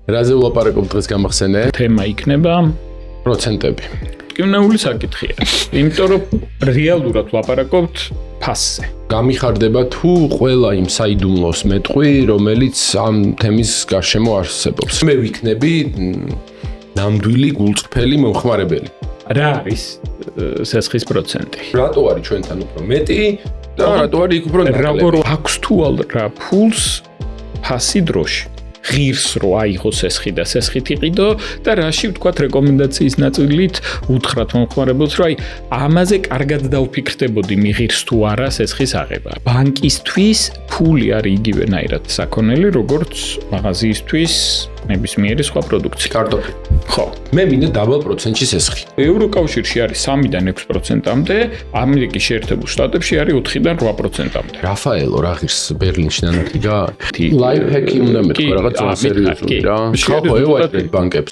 რაზე ვლაპარაკობ დღეს გამახსენე? თემა იქნება პროცენტები. მტკივნეული საკითხია. იმიტომ რომ რეალურად ვლაპარაკობთ ფასზე. გამიხარდება თუ ყველა იმ საიდუმლოს მეტყვი, რომელიც ამ თემის გარშემო არსებობს. მე ვიქნები ნამდვილი გულწრფელი მომხმარებელი. რა არის სესხის პროცენტი? რატო არის ჩვენთან უფრო მეტი და რატო არის იქ უფრო ნაკლები? როგორ აქვს თუ რა ფულს ფასი დროში? ღირს რო აიღო სესხი და სესხით იყიდო და რაში ვთქვათ რეკომენდაციის ნაწილით უთხრათ მომხმარებელს რომ აი ამაზე კარგად დავფიქრდებოდი მიღირს თუ არა სესხის აღება. ბანკისთვის ფული არის იგივენაირად საქონელი როგორც მაღაზიისთვის ნებისმიერი სხვა პროდუქცია. კარტოფილი. ხო. მე მინდა დაბალ პროცენტში სესხი. ევროკავშირში არის 3-დან 6%-მდე, ამერიკის შეერთებულ შტატებში არის 4-დან 8%-მდე. რაფაელო რა ღირს ბერლინში ნანახი რა? ლაიფჰეკი უნდა მეთქვა რაღაც სერიოზული რა. ხო, ევაჭრეთ ბანკებს.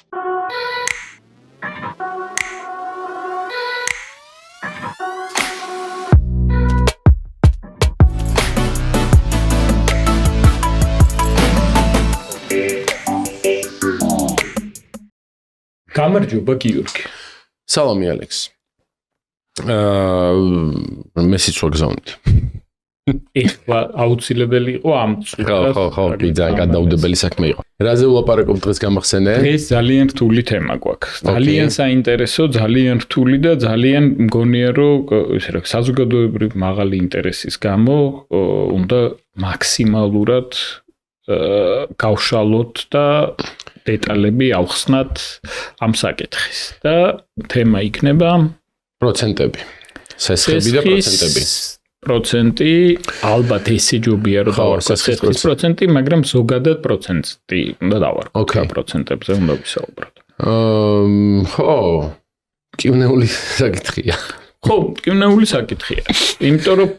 გამარჯობა გიორგი. სალამი ალექს. მე სიცოცხლე გზავნით. ეხლა აუცილებელი იყო ამ ხო, კი ძალიან გადაუდებელი საქმე იყო. რაზე ვლაპარაკობ დღეს გამახსენე? დღეს ძალიან რთული თემა გვაქვს. ძალიან საინტერესო, ძალიან რთული და ძალიან მგონია რომ ესე რა საზოგადოებრივ მაღალი ინტერესის გამო უნდა მაქსიმალურად გავშალოთ და დეტალები ავხსნათ ამ საკითხის და თემა იქნება პროცენტები. სესხები და პროცენტები. პროცენტი ალბათ ესე ჯობია რომ დავარქვათ სესხის პროცენტი, მაგრამ ზოგადად პროცენტი უნდა დავარქვათ. პროცენტებზე უნდა ვისაუბროთ. ხო, მტკივნეული საკითხია. ხო, მტკივნეული საკითხია. იმიტომ რომ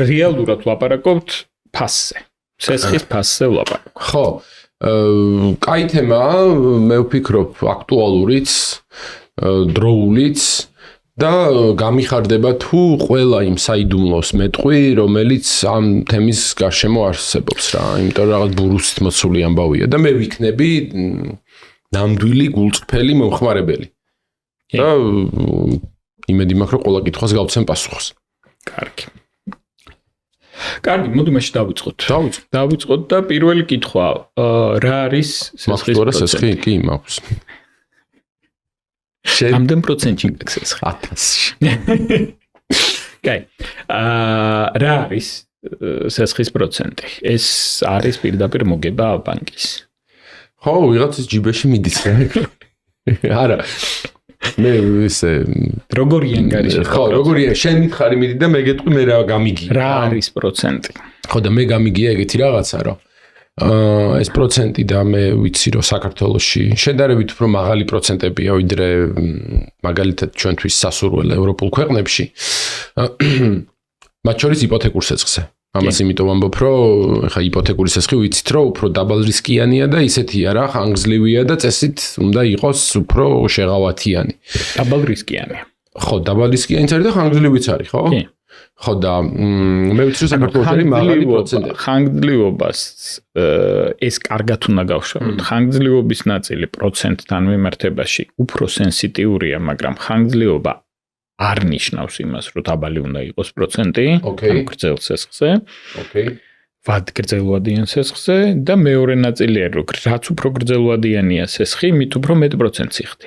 რეალურად ვლაპარაკობთ ფასზე. სესხის ფასზე ვლაპარაკობთ. ხო. კაი თემაა, მე ვფიქრობ აქტუალურიც, დროულიც და გამიხარდება თუ ყველა იმ საიდუმლოს მეტყვი, რომელიც ამ თემის გარშემო არსებობს რა, იმიტომ რომ რაღაც ბურუსით მოცული ამბავია და მე ვიქნები ნამდვილი გულწრფელი მომხმარებელი. და იმედი მაქვს რომ ყველა კითხვას გავცემ პასუხს. კარგი. კარგი, მოდი მაშინ დავიწყოთ და პირველი კითხვა, რა არის სესხის პროცენტი? სესხი კი მაქვს. ამდენ პროცენტში გაქვს სესხი? 1000-ში. კაი. რა არის სესხის პროცენტი? ეს არის პირდაპირ მოგება ბანკის. ხო, ვიღაცის ჯიბეში მიდის. არა. მე ისე როგორი ანგარიში ხო როგორია შენ მითხარი მიდი და მე გეტყვი მე რა გამიგია რა არის პროცენტი ხო და მე გამიგია ეგეთი რაღაცა რომ ეს პროცენტი და მე ვიცი რომ საქართველოში შედარებით უფრო მაღალი პროცენტებია ვიდრე მაგალითად ჩვენთვის სასურველ ევროპულ ქვეყნებში მათ შორის იპოთეკურ სესხზე ამას იმიტომ ვამბობ რომ ხა იპოთეკური სესხი ვიცით რომ უფრო დაბალ რისკიანია და ისეთია რა ხანგრძლივია და წესით უნდა იყოს უფრო შეღავათიანი დაბალ რისკიანია ხო დაბალ რისკიანიც არის და ხანგრძლივიც არის ხო კი ხო და მე ვიცი რომ საქართველოს არის მაღალი პროცენტი ხანგრძლივობას ეს კარგად უნდა გავშალოთ ხანგრძლივობის ნაწილი პროცენტთან მიმართებაში უფრო სენსიტიურია მაგრამ ხანგრძლივობა არ ნიშნავს იმას, რომ დაბალი უნდა იყოს პროცენტი ამ გრძელ სესხზე. ვად გრძელვადიან სესხზე და მეორე ნაწილია, რომ რაც უფრო გრძელვადიანია სესხი, მით უფრო მეტ პროცენტს იხდი.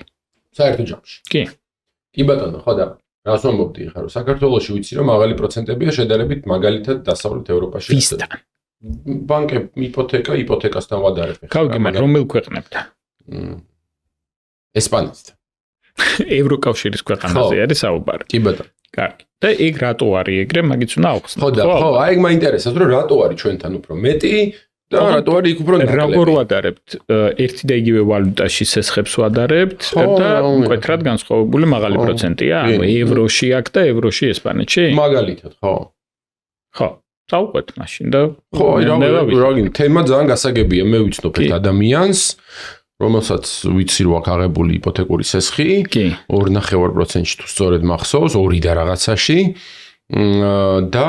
საერთო ჯამში. კი. კი ბატონო, ხო და რას ვამბობდი ხა, რომ საქართველოში ვიცი, რომ მაღალი პროცენტებია შედარებით მაგალითად დასავლეთ ევროპაში. ვისთან? ბანკები იპოთეკასთან ვადარებ. გავიგე, მაგრამ რომელ ქვეყნებთან? ესპანეთთან. ევროკავშირის ქვეყანაზე არის საუბარი. კი ბატონო. კარგი. და ეგ რატო არის ეგრე, მაგიც უნდა ავხსნათ. ხო და ხო, აი ეგ მაინტერესებს, რომ რატო არის ჩვენთან უფრო მეტი და რატო არის იქ უფრო ნაკლები. როგორ ვადარებთ? ერთი და იგივე ვალუტაში სესხებს ვადარებთ და მკვეთრად განსხვავებული მაღალი პროცენტია. ევროში აქ და ევროში ესპანეთში? მაგალითად, ხო. ხო. წავყვეთ მაშინ და ხო, რა თემა ძალიან გასაგებია, მე ვიცნობ ერთ ადამიანს რომელსაც ვიცი რომ აქ აღებული იპოთეკური სესხი 2.5%-ში თუ სწორედ მახსოვს 2 და რაღაცაში და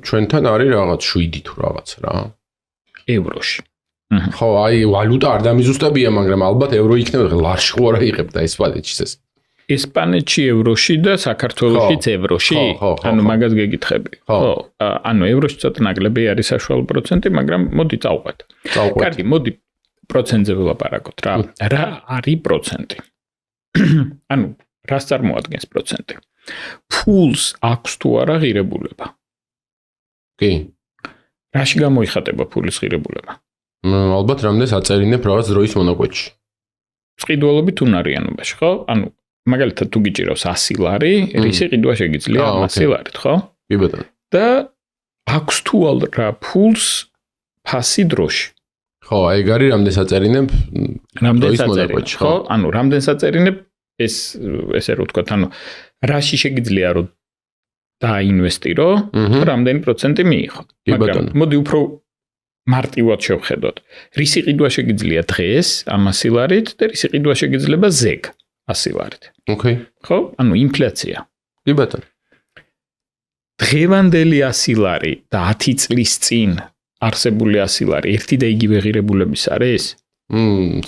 ჩვენთან არის რაღაც 7 თუ რაღაც რა ევროში ხო, აი ვალუტა არ დამიზუსტებია, მაგრამ ალბათ ევრო იქნება, ლარში ხო არა იღებდა ესპანეთში ეს. ესპანეთში ევროში და საქართველოშიც ევროში. ანუ მაგას გეკითხები. ხო, ანუ ევროში ცოტა ნაკლები არის საშუალო პროცენტი, მაგრამ მოდი წავყვეთ. კარგი, მოდი პროცენტზე ვილაპარაკოთ რა. რა არის პროცენტი? ანუ რას წარმოადგენს პროცენტი? ფულს აქვს თუ არა ღირებულება? კი. რაში გამოიხატება ფულის ღირებულება? ალბათ რამდენს აწერინებ რაღაც დროის მონაკვეთში. წყიდველობით უნარიანობაში, ხო? ანუ მაგალითად თუ გიჭირავს 100 ლარი, რისი ყიდვა შეგიძლია 100 ლარით, ხო? კი ბატონო. და აქვს თუ არა ფულს ფასი დროში. ხო, აი ეგ არის რამდენს აწერინებ რამდენს აწერინებ, ხო? ანუ რამდენს აწერინებ ესე რო ვთქვა, ანუ რაში შეგიძლია რომ დაინვესტირო, რამდენი პროცენტი მიიღო. მაგრამ მოდი უფრო მარტივად შევხედოთ. რისი ყიდვა შეგიძლია დღეს 100 ლარით და რისი ყიდვა შეგიძლია ზეგ 100 ლარით. ოკეი. ხო? ანუ ინფლაცია. კი ბატონო. დღევანდელი 100 ლარი და 10 წლის წინ არსებული 100 ლარი ერთი და იგივე ღირებულების არის?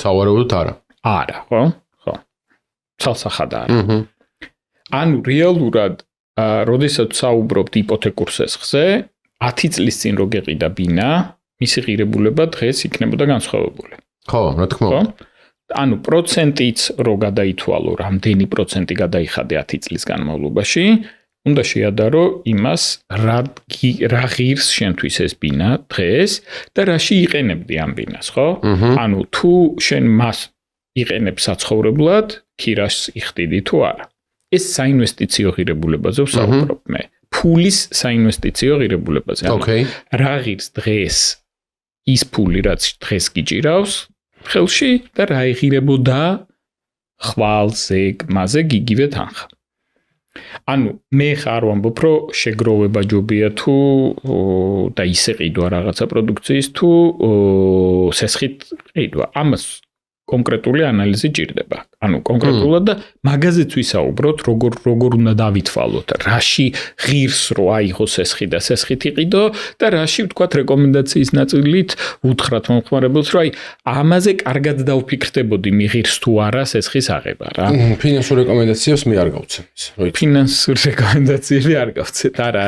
სავარაუდოდ არა. არა, ხო? ხო. ცალსახად არა. ანუ რეალურად როდესაც საუბრობთ იპოთეკურ სესხზე, 10 წლის წინ რო გეყიდა ბინა, მისი ღირებულება დღეს იქნებოდა განსხვავებული. ხო, რა თქმა უნდა. ანუ პროცენტიც რო გადაითვალო, რამდენი პროცენტი გადაიხადე 10 წლის განმავლობაში, უნდა შეადარო იმას, რა ღირს შენთვის ეს ბინა დღეს და რაში იყენებდი ამ ბინას, ხო? ანუ თუ შენ მას იყენებ საცხოვრებლად, ქირას იხდიდი თუ არა. ეს საინვესტიციო ღირებულებაზე ვსაუბრობ მე. ფულის საინვესტიციო ღირებულებაზე. ოკეი. რა ღირს დღეს ის ფული, რაც დღეს გიჭირავს ხელში და რა იღირებოდა ხვალზე, მაზე გიგივე თანხა. ანუ მე ხარ ვამბობ, რომ შეგროვება ჯობია თუ და ისე ყიდვა რაღაცა პროდუქციის თუ სესხით ყიდვა. ამას კონკრეტული ანალიზი ჭირდება. ანუ კონკრეტულად და მაგაზეც ვისაუბროთ, როგორ უნდა დავითვალოთ, რაში ღირს რო აიღო სესხი და სესხით იყიდო და რაში ვთქვათ რეკომენდაციის ნაწილით უთხრათ მომხმარებელს, რომ აი ამაზე კარგად დავფიქრდებოდი მიღირს თუ არა სესხის აღება რა. ფინანსურ რეკომენდაციებს მე არ გავცემ ეს. ფინანსურ რეკომენდაციები არ გავცეთ, არა.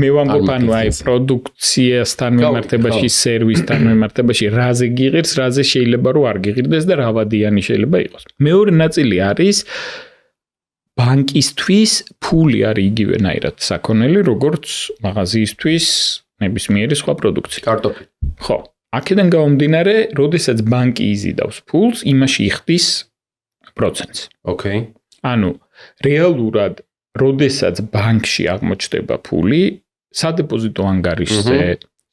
მე ვამბობ, ანუ აი პროდუქციასთან მიმართებაში, სერვისთან მიმართებაში რაზე გიღირს, რაზე შეიძლება რომ არ გიღირდეს და რა ვადიანი შეიძლება იყოს. მეორე ნაწილი არის ბანკისთვის ფული არის იგივენაირად საქონელი, როგორც მაღაზიისთვის ნებისმიერი სხვა პროდუქცია. კარტოფილი. ხო. აქედან გამომდინარე, როდესაც ბანკი იზიდავს ფულს, იმაში იხდის პროცენტს. ოკეი. ანუ რეალურად, როდესაც ბანკში აღმოჩნდება ფული, სადეპოზიტო ანგარიშზე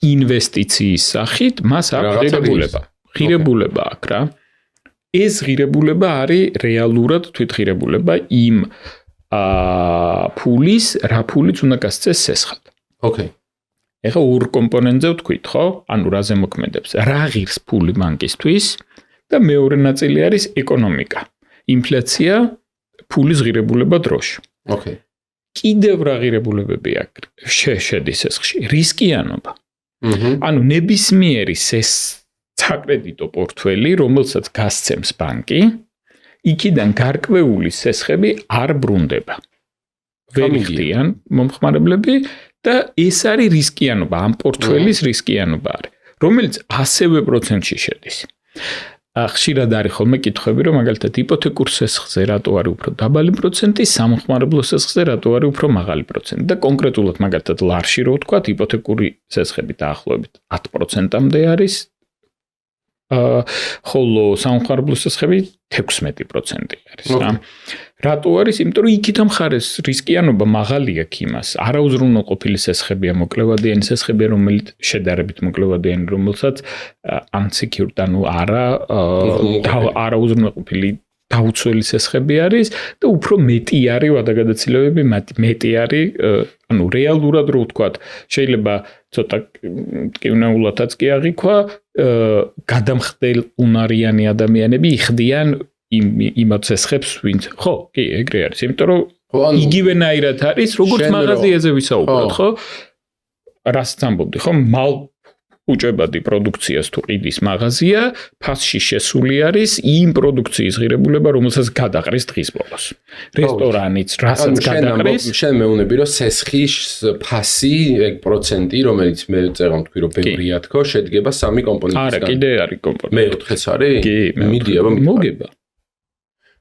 ინვესტიციის სახით, მას აქვს ღირებულება. ღირებულება აქვს რა. ეს ღირებულება არის რეალურად თვითღირებულება იმ ფულის, რა ფულიც უნდა გასცეს სესხად. ოკეი. ეხლა ორ კომპონენტზე ვთქვით, ხო? ანუ რაზე მოქმედებს? რა ღირს ფული ბანკისთვის და მეორე ნაწილი არის ეკონომიკა. ინფლაცია, ფულის ღირებულება დროში. ოკეი. კიდევ რა ღირებულებები აქვს შედის სესხში? რისკიანობა. ანუ ნებისმიერი საკრედიტო პორტფელი, რომელსაც გასცემს ბანკი, იქიდან გარკვეული სესხები არ ბრუნდება. ვერ იხდიან მომხმარებლები და ეს არის რისკიანობა, ამ პორტფელის რისკიანობა არის, რომელიც ასევე პროცენტში შედის. ხშირად არის ხოლმე კითხვები, რომ მაგალითად იპოთეკურ სესხზე რატო არის უფრო დაბალი პროცენტი, სამხმარებლო სესხზე რატო არის უფრო მაღალი პროცენტი და კონკრეტულად მაგალითად ლარში რო ვთქვათ, იპოთეკური სესხები დაახლოებით 10%-მდე არის. ხოლო სამხმარებლო სესხები 16% არის რა. რატო არის? იმიტომ რომ იქით მხარეს რისკიანობა მაღალია ქიმას. არაუზრუნველყოფილი სესხებია, მოკლევადიანი სესხებია, რომელიც შედარებით მოკლევადიანი, რომელსაც unsecure, ანუ არაუზრუნველყოფილი დაუცველი სესხები არის და უფრო მეტი არის ვადაგადაცილებები, მეტი არის, ანუ რეალურად რო ვთქვათ, შეიძლება ცოტა კივნეულათაც კი აღიქვა, გადამხდელ უნარიანი ადამიანები იხდიან იმათ სესხებს, ვინც ხო, კი, ეგრე არის, იმიტომ რომ იგივენაირად არის, როგორც მაღაზიაზე ვისაუბროთ, ხო? რასაც ამბობდი, ხო? უჭებადი პროდუქციას თუ ყიდის მაღაზია, ფასში შესული არის იმ პროდუქციის ღირებულება, რომელსაც გადაყრის დღის ბოლოს. რესტორანიც, რასაც გადაყრის, შენ მეუბნები, რომ სესხის ფასი, ეგ პროცენტი, რომელიც მე წეღავ თქვი, რომ ბევრია თქო, შედგება 3 კომპონენტისგან. არა, კიდე არის კომპონენტი. მე-4-იც არის? კი, მიდია, მოგება.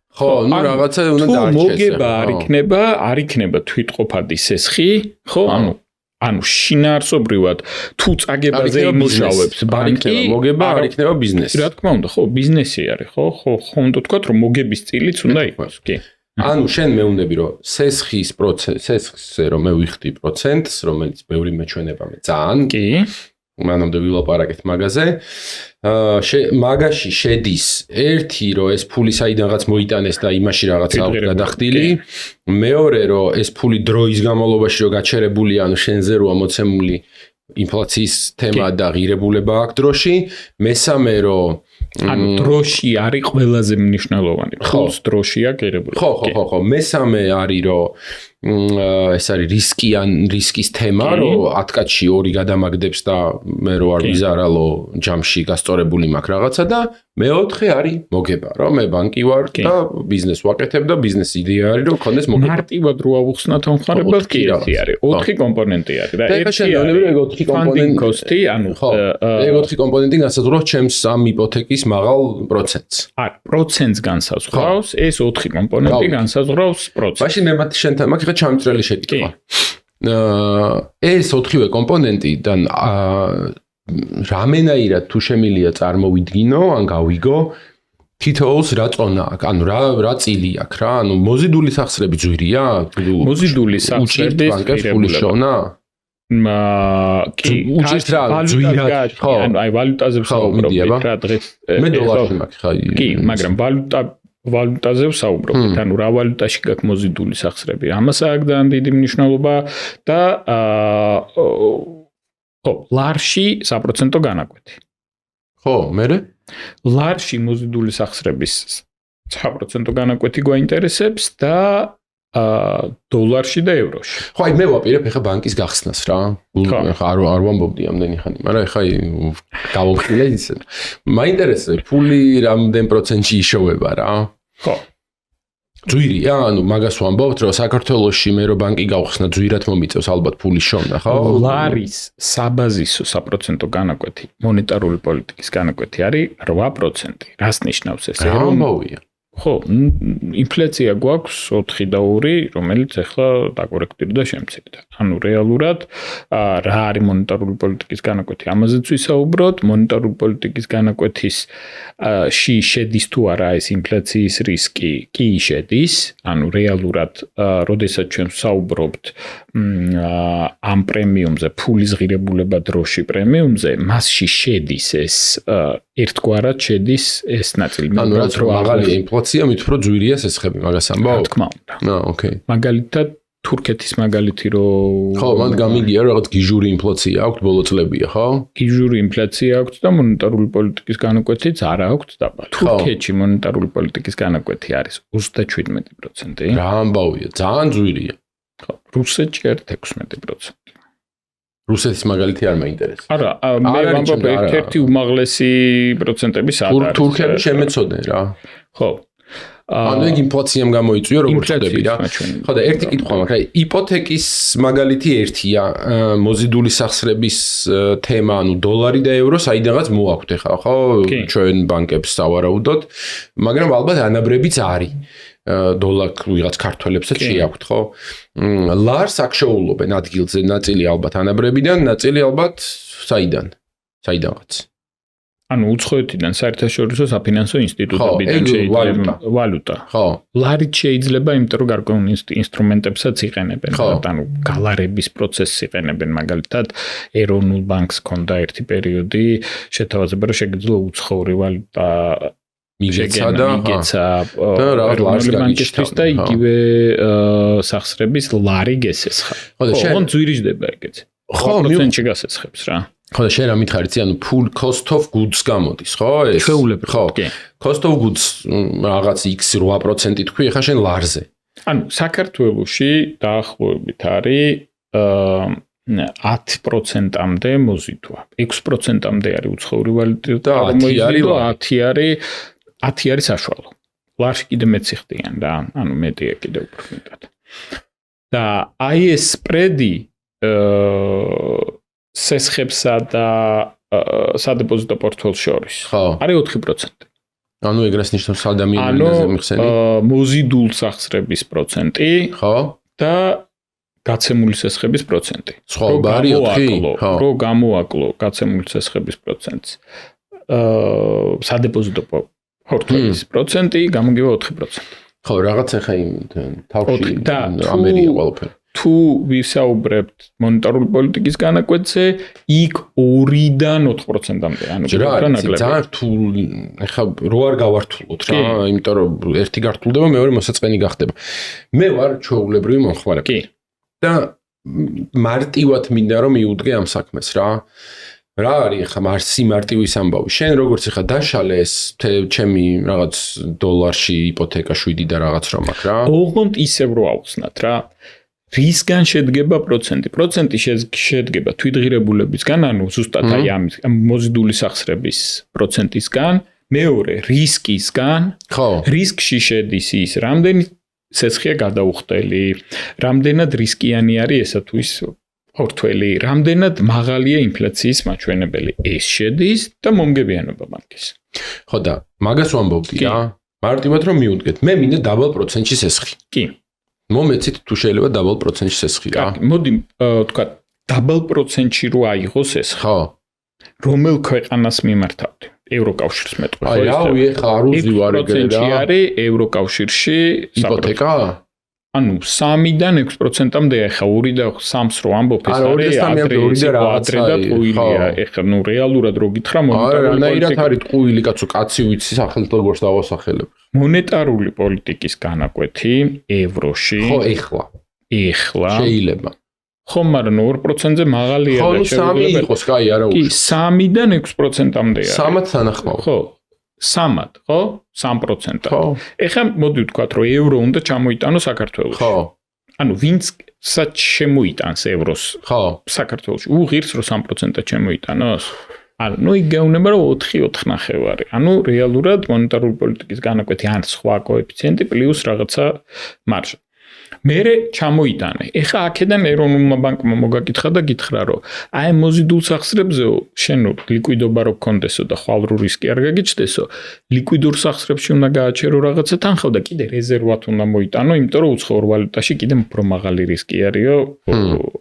ხო, ნუ რაღაცა უნდა დაარჩეს. თუ მოგება არ იქნება თვითყოფადი სესხი, ხო, ანუ შინაარსობრივად თუ წაგებაზე იმუშავებს ბანკი, მოგება არ იქნება ბიზნესი. რა თქმა უნდა, ხო, ბიზნესი არის, ხო, უნდა თქვა, რომ მოგების წილიც უნდა იყოს, კი. ანუ შენ მეუბნები, რომ სესხზე რომ მე ვიხდი პროცენტს, რომელიც ბევრი მეჩვენება მე ძალიან. კი. მანამდე ვილაპარაკეთ მაგაზე. მაგაში შედის ერთი, რომ ეს ფული საიდანღაც მოიტანეს და იმაში რაღაცა აქვს გადახდილი. მეორე, რომ ეს ფული დროის განმავლობაში რომ გაჩერებულია, ანუ შენზე როა მოცემული ინფლაციის თემა და ღირებულება აქვს დროში. მესამე, რომ ანუ დროში არის ყველაზე მნიშვნელოვანი. ფულს დროშია ღირებულება. ხო. მესამე არის, რომ ეს არის რისკის თემა, რომ 10 კაცში 2 გადამაგდებს და მე რო არ ვიზარალო ჯამში გასწორებული მაქვს რაღაცა და მეოთხე არის მოგება, რომ მე ბანკი ვარ და ბიზნეს ვაკეთებ და ბიზნეს იდეა არის, რომ კონდეს მოგება. მარტივად რო ავუხსნათ ამხარებელს კი ერთი არის. 4 კომპონენტი არის და ერთი არის 4 კომპონენტი კოსტი, ანუ ეგ 4 კომპონენტი განსაზღვრავს ჩემს ამ იპოთეკის მაღალ პროცენტს. არა, პროცენტს განსაზღვრავს, ეს 4 კომპონენტი განსაზღვრავს პროცენტს. მაშინ მე მათ შენთან მაგ ხა ჩამწრელი შეკითხვა. ეს 4-ვე კომპონენტიდან რამენაირად თუ შემილია წარმოვიდგინო, ან გავიგო თითოეულს რა წონა აქვს, ანუ რა წილი აქვს რა, ანუ მოზიდული სახსრები ძვირია? მოზიდული სახსრები ღირებულება. კი, უჭირთ რა, ძვირად, ხო? ანუ აი ვალუტაზე ვსაუბრობთ რა დღეს. მე დოლარში მაქვს ხა. კი, მაგრამ ვალუტაზე ვსაუბრობთ, ანუ რა ვალუტაში გაქვს მოზიდული სახსრები. ამას აქვს ძალიან დიდი მნიშვნელობა და ხო, ლარში საპროცენტო განაკვეთი. ხო, მერე? ლარში მოზიდული სახსრების საპროცენტო განაკვეთი გვაინტერესებს და დოლარში და ევროში. ხო, აი მე ვაპირებ ახლა ბანკის გახსნას რა. ახლა არ ვამბობდი ამდენი ხანი, მაგრამ ახლა გავოხილე ისე. მაინტერესებს ფული რამდენ პროცენტში იშოვება რა. ხო. ძვირია, ანუ მაგას ვამბობთ, რომ საქართველოში მე რო ბანკი გავხსნა ძვირად მომიწევს ალბათ ფულის შოვნა, ხო? ლარის საბაზისო საპროცენტო განაკვეთი, მონეტარული პოლიტიკის განაკვეთი არის 8%. რას ნიშნავს ეს? ამოვია. ხო, ინფლაცია გვაქვს 4 და 2, რომელიც ახლა დაკორექტირდა შემცირდა. ანუ რეალურად რა არის მონეტარული პოლიტიკის განაკვეთი? ამაზეც ვისაუბროთ, მონეტარული პოლიტიკის განაკვეთის ში შედის თუ არა ეს ინფლაციის რისკი? კი შედის, ანუ რეალურად, როდესაც ჩვენ ვსაუბრობთ ამ პრემიუმზე, ფულის ღირებულება დროში პრემიუმზე, მასში შედის ეს ერთგვარად შედის ეს ნაწილი. ანუ რაც რომ მაღალია ინფლაცია, მით უფრო ძვირია სესხები, მაგას ამბობ? რა თქმა უნდა. ოკეი. მაგალითად თურქეთის მაგალითი რომ ხო, მან გამიგია რაღაც გიჟური ინფლაცია აქვს ბოლო წლებია, ხო? გიჟური ინფლაცია აქვს და მონეტარული პოლიტიკის განაკვეთიც არ აქვს დაბა. თურქეთში მონეტარული პოლიტიკის განაკვეთი არის 37%. რა ამბავია, ძალიან ძვირია. ხო, რუსეთში არის 16%. რუსეთის მაგალითი არ მაინტერესებს. არა, მე ვამბობ ერთ-ერთი უმაღლესი პროცენტების არის. თურქები შემეცოდნენ რა. ხო. ანუ ეგ ინფლაციამ გამოიწვია როგორც ხდები რა. ხო და ერთი კითხვა მაქვს, აი იპოთეკის მაგალითი ერთია, მოზიდული სახსრების თემა, ანუ დოლარი და ევრო საიდანაც მოაქვთ ახლა, ხო? ჩვენ ბანკებს სავარაუდოდ, მაგრამ ალბათ ანაბრებიც არის. დოლარ ვიღაც ქართველებსაც შეაქვთ, ხო? ლარს აქ შეულობენ ადგილზე, ნაწილი ალბათ ანაბრებიდან, ნაწილი ალბათ საიდანაც. ანუ უცხოეთიდან საერთაშორისო საფინანსო ინსტიტუტებიდან შეიძლება ვალუტა. ხო. ლარით შეიძლება, იმიტომ რომ გარკვეულ ინსტრუმენტებსაც იყენებენ, ანუ გალარების პროცესს იყენებენ, მაგალითად, ეროვნულ ბანკს ჰქონდა ერთი პერიოდი, შეთავაზება რომ შეგიძლია უცხოური ვალუტა მიგეცა ეროვნული ბანკისთვის და იგივე სახსრების ლარი გესესხა. ხო, ძვირიжდება ეგეც. ხო, პროცენტში გასესხებს რა. ხო და შენ რა მითხარი, ანუ full cost of goods გამოდის, ხო? ეს ჩვეულებრივ, კი. Cost of goods რაღაც x 8% თქვი, ხა შენ ლარზე. ანუ საქართველოში დაახლოებით არის 10%-მდე მოზიდვა. 6%-მდე არის უცხოური ვალუტა და 10 არის საშუალო. ლარში კიდე მეცი ხდიან რა, ანუ მეტია კიდე უფრო მეტად. და აი ეს სპრედი სესხებსა და სადეპოზიტო პორტფელს შორის არის 4%. ანუ ეგრეს ნიშნავს ადამიანებზე მიხსენი. მოზიდულ სახსრების პროცენტი, ხო? და გაცემული სესხების პროცენტი. სხვაობა არის 4? ხო. რო გამოაკლო გაცემული სესხების პროცენტს. სადეპოზიტო პორტფელის პროცენტი გამოგივა 4%. ხო, რაღაც ახლა იმ თავში ამერია ყველაფერი. თუ ვისაუბრებთ მონეტარული პოლიტიკის განაკვეთზე, იქ 2-დან 4%-მდე, ანუ ძალიან რთულ, ახლა რო არ გავართულოთ რა, იმიტომ რომ ერთი გართულდება, მეორე მოსაწყენი გახდება. მე ვარ ჩვეულებრივი მომხმარებელი. და მარტივად მინდა რომ მიუდგე ამ საქმეს რა. რა არის ახლა მარსი მარტივის ამბავი? შენ როგორც ახლა დაშალე ეს ჩემი რაღაც დოლარში იპოთეკა 7 და რაღაც რა მაქვს რა. ოღონდ ისევ რო ავხსნათ რა. რისგან შედგება პროცენტი? პროცენტი შედგება თვითღირებულებისგან, ანუ ზუსტად აი ამის მოზიდული სახსრების პროცენტისგან, მეორე რისკისგან. ხო. რისკში შედის ის, რამდენი სესხია გადაუხდელი, რამდენად რისკიანი არის ესა თუ ის პორტფელი, რამდენად მაღალია ინფლაციის მაჩვენებელი. ეს შედის და მომგებიანობა ბანკის. ხო და მაგას ვამბობდი რა. მარტივად რომ მიუდგეთ, მე მინდა დაბალ პროცენტში სესხი. კი. მომეცით თუ შეიძლება დაბალ პროცენტში სესხი რა. მოდი თქვა დაბალ პროცენტში რო აიღოს ეს. ხო. რომელ ქვეყანას მიმართავდი? ევროკავშირს მეტყვი. აი რავი ეხა არ უზივარ ეგრე რა. 6% არის ევროკავშირში იპოთეკა? ანუ 3-დან 6%-მდე ეხა 2 და 3-ს რო ამბობ ეს არის ადრე და ტყუილია. ეხა ნუ რეალურად რო გითხრა მონეტარული პოლიტიკა. არა, არის ტყუილი კაცო, კაცი ვიცი სახელმწიფო როგორც დავასახელებ. მონეტარული პოლიტიკის განაკვეთი ევროში. ხო, ეხლა. შეიძლება. ხო, მაგრამ 2%-ზე მაღალია და შეიძლება იყოს, კაი, არა უშ. კი, 3-დან 6%-მდე არის. 3-ად თანახმაო. ხო. 3-ად, ხო? 3%. ხო. ეხლა მოდი ვთქვათ, რომ ევრო უნდა ჩამოიტანოს საქართველოში. ხო. ანუ ვინცაც შემოიტანს ევროს. ხო. საქართველოში. უღირს რომ 3%-ად შემოიტანოს. ანუ იგეუნება რომ 4.9. ანუ რეალურად მონეტარული პოლიტიკის განაკვეთი ან სხვა კოეფიციენტი პლუს რაღაცა მარჟა. მერე ჩამოიტანე. ეხა აქედან ეროვნულმა ბანკმა მოგაკითხა და გითხრა რომ აი მოზიდულ სახსრებზეო შენ ლიკვიდობა რო გქონდესო და ხვალ რისკი არ გაგიჩნდესო, ლიკვიდურ სახსრებში უნდა გააჩერო რაღაცა თანხავ და კიდე რეზერვად უნდა მოიტანო, იმიტომ რომ უცხოურ ვალუტაში კიდე უფრო მაღალი რისკი არისო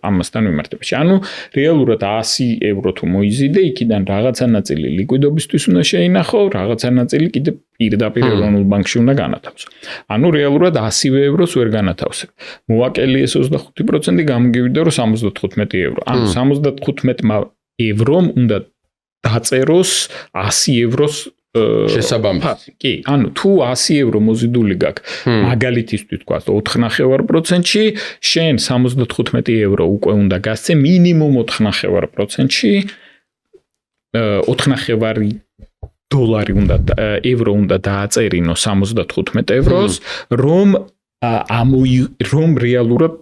ამასთან მიმართებაში. ანუ რეალურად 100 ევრო თუ მოიზიდე, იქიდან რაღაცა ნაწილი ლიკვიდობისთვის უნდა შეინახო, რაღაცა ნაწილი კიდე პირდაპირ ეროვნულ ბანკში უნდა განათავსო. ანუ რეალურად 100 ევროს ვერ განათავსებ. მოვაკელი ეს 25% გამოგივიდა რომ 75 ევრო. ანუ 75 ევრომ უნდა დაწეროს 100 ევროს შესაბამისი. კი, ანუ თუ 100 ევრო მოზიდული გაქვს, მაგალითისთვის თქვა 4.9%-ში, შენ 75 ევრო უკვე უნდა გასცე მინიმუმ 4.9%-ში, 4.9 დოლარი უნდა ევრო უნდა დააწერინო 75 ევროს, რომ რეალურად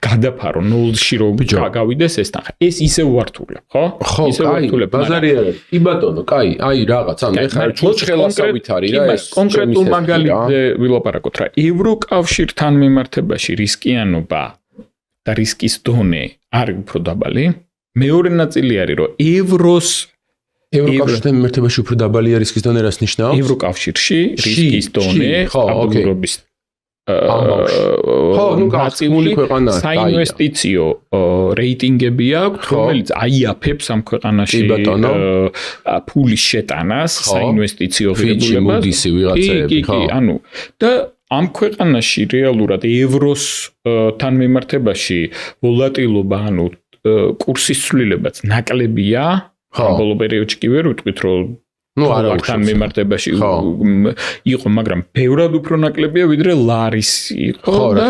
გადაფარო 0-ში რომ გავიდეს ეს თანხა. ეს ისევ ვართულია, ხო? ხო, კაი, ბაზარი არის. კი ბატონო, კაი, აი რაღაც, ანუ ეხლა ჩოჩხელასავით არის რა ეს. კონკრეტულ მაგალითზე ვილაპარაკოთ რა. ევროკავშირთან მიმართებაში რისკიანობა და რისკის დონე არის უფრო დაბალი. მეორე ნაწილი არის რომ ევროკავშირთან მიმართებაში უფრო დაბალია რისკის დონე, რას ნიშნავს? ევროკავშირში რისკის დონე სტაბილურობის ხო, ნუ გასწმული ქვეყანაა. საინვესტიციო რეიტინგები აქვს, რომელიც აიაფებს ამ ქვეყანაში ფულის შეტანას, საინვესტიციო ღირებულებას. ვიღაცები, ხო. ანუ და ამ ქვეყანაში რეალურად ევროსთან მიმართებაში ვოლატილობა, ანუ კურსის ცვლილებაც ნაკლებია. ბოლო პერიოდში კი ვერ ვიტყვით, რომ დოლართან მიმართებაში იყო, მაგრამ ბევრად უფრო ნაკლებია, ვიდრე ლარის იყო და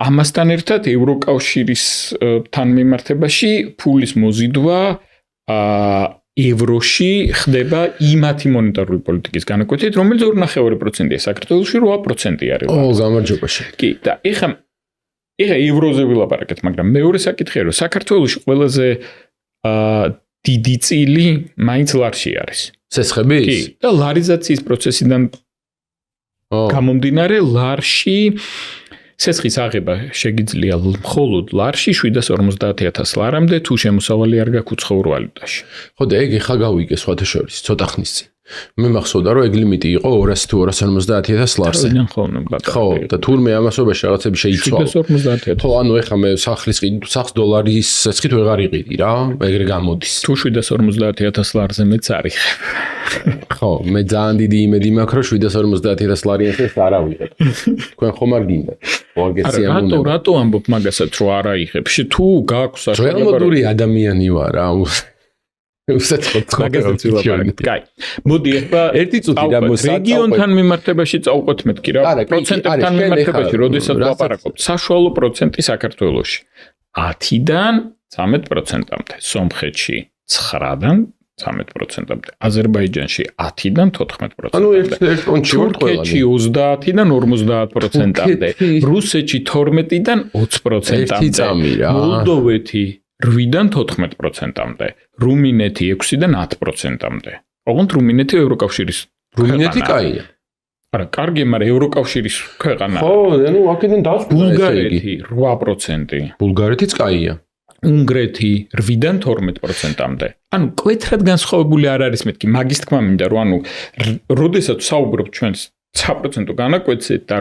ამასთან ერთად ევროკავშირისთან მიმართებაში ფულის მოზიდვა ევროში ხდება იმათი მონეტარული პოლიტიკის განაკვეთით, რომელიც 2.9%-ია, საქართველოში 8% არის. გამარჯობა შენ. კი, და ეხლა ეხა ევროზე ვილაპარაკეთ, მაგრამ მეორე საკითხია, რომ საქართველოში ყველაზე დიდი წილი მაინც ლარში არის. სესხების? კი, და ლარიზაციის პროცესიდან გამომდინარე ლარში სესხის აღება შეგიძლია მხოლოდ ლარში 750,000 ლარამდე თუ შემოსავალი არ გაქვს უცხოურ ვალუტაში. ხო და ეგ ეხა გავიგე სხვათა შორის ცოტა ხნის წინ. მე მახსოვდა რომ ეგ ლიმიტი იყო 200 თუ 250,000 ლარზე. ხო და თურმე ამასობაში რაღაცები შეიცვალა. 750,000. ხო ანუ ეხა მე სახს დოლარის სესხით ვეღარ იყიდი რა, ეგრე გამოდის. თუ 750,000 ლარზე მეც არიხებ. ხო, მე ძალიან დიდი იმედი მაქვს რომ 750,000 ლარიან ეს არ ავიღებ. თქვენ ხომ არ გინდა? რატო ამბობ მაგასაც რომ არ აიღებ? თუ გაქვს ჟელმოდური ადამიანი ვარ რა. მაგასაც ვილაპარაკეთ. კაი. მოდი ახლა ერთი წუთი და რეგიონთან მიმართებაში წავყვეთ მეთქი რა. პროცენტებთან მიმართებაში, როდესაც ვლაპარაკობთ, საშუალო პროცენტი საქართველოში 10-დან 13%-მდე, სომხეთში 9-დან 13%-მდე, აზერბაიჯანში 10-დან 14%-მდე. ანუ ერთ კონჩი ვარ ყველანი. თურქეთში 30-დან 50%-მდე, რუსეთში 12-დან 20%-მდე, მოლდოვეთი 8-დან 14%-მდე, რუმინეთი 6-დან 10%-მდე. ოღონდ რუმინეთი ევროკავშირის რუმინეთი კაია. არა, კარგი, მაგრამ ევროკავშირის ქვეყანა. ხო, ანუ აქედან დასკვნა ბულგარეთი 8%. ბულგარეთიც კაია. უნგრეთი 8-დან 12%-მდე. ანუ კვეთრად განსხვავებული არ არის მეთქი, მაგის თქმა მინდა რომ ანუ როდესაც საუბრობთ ჩვენს 9% განაკვეთზე და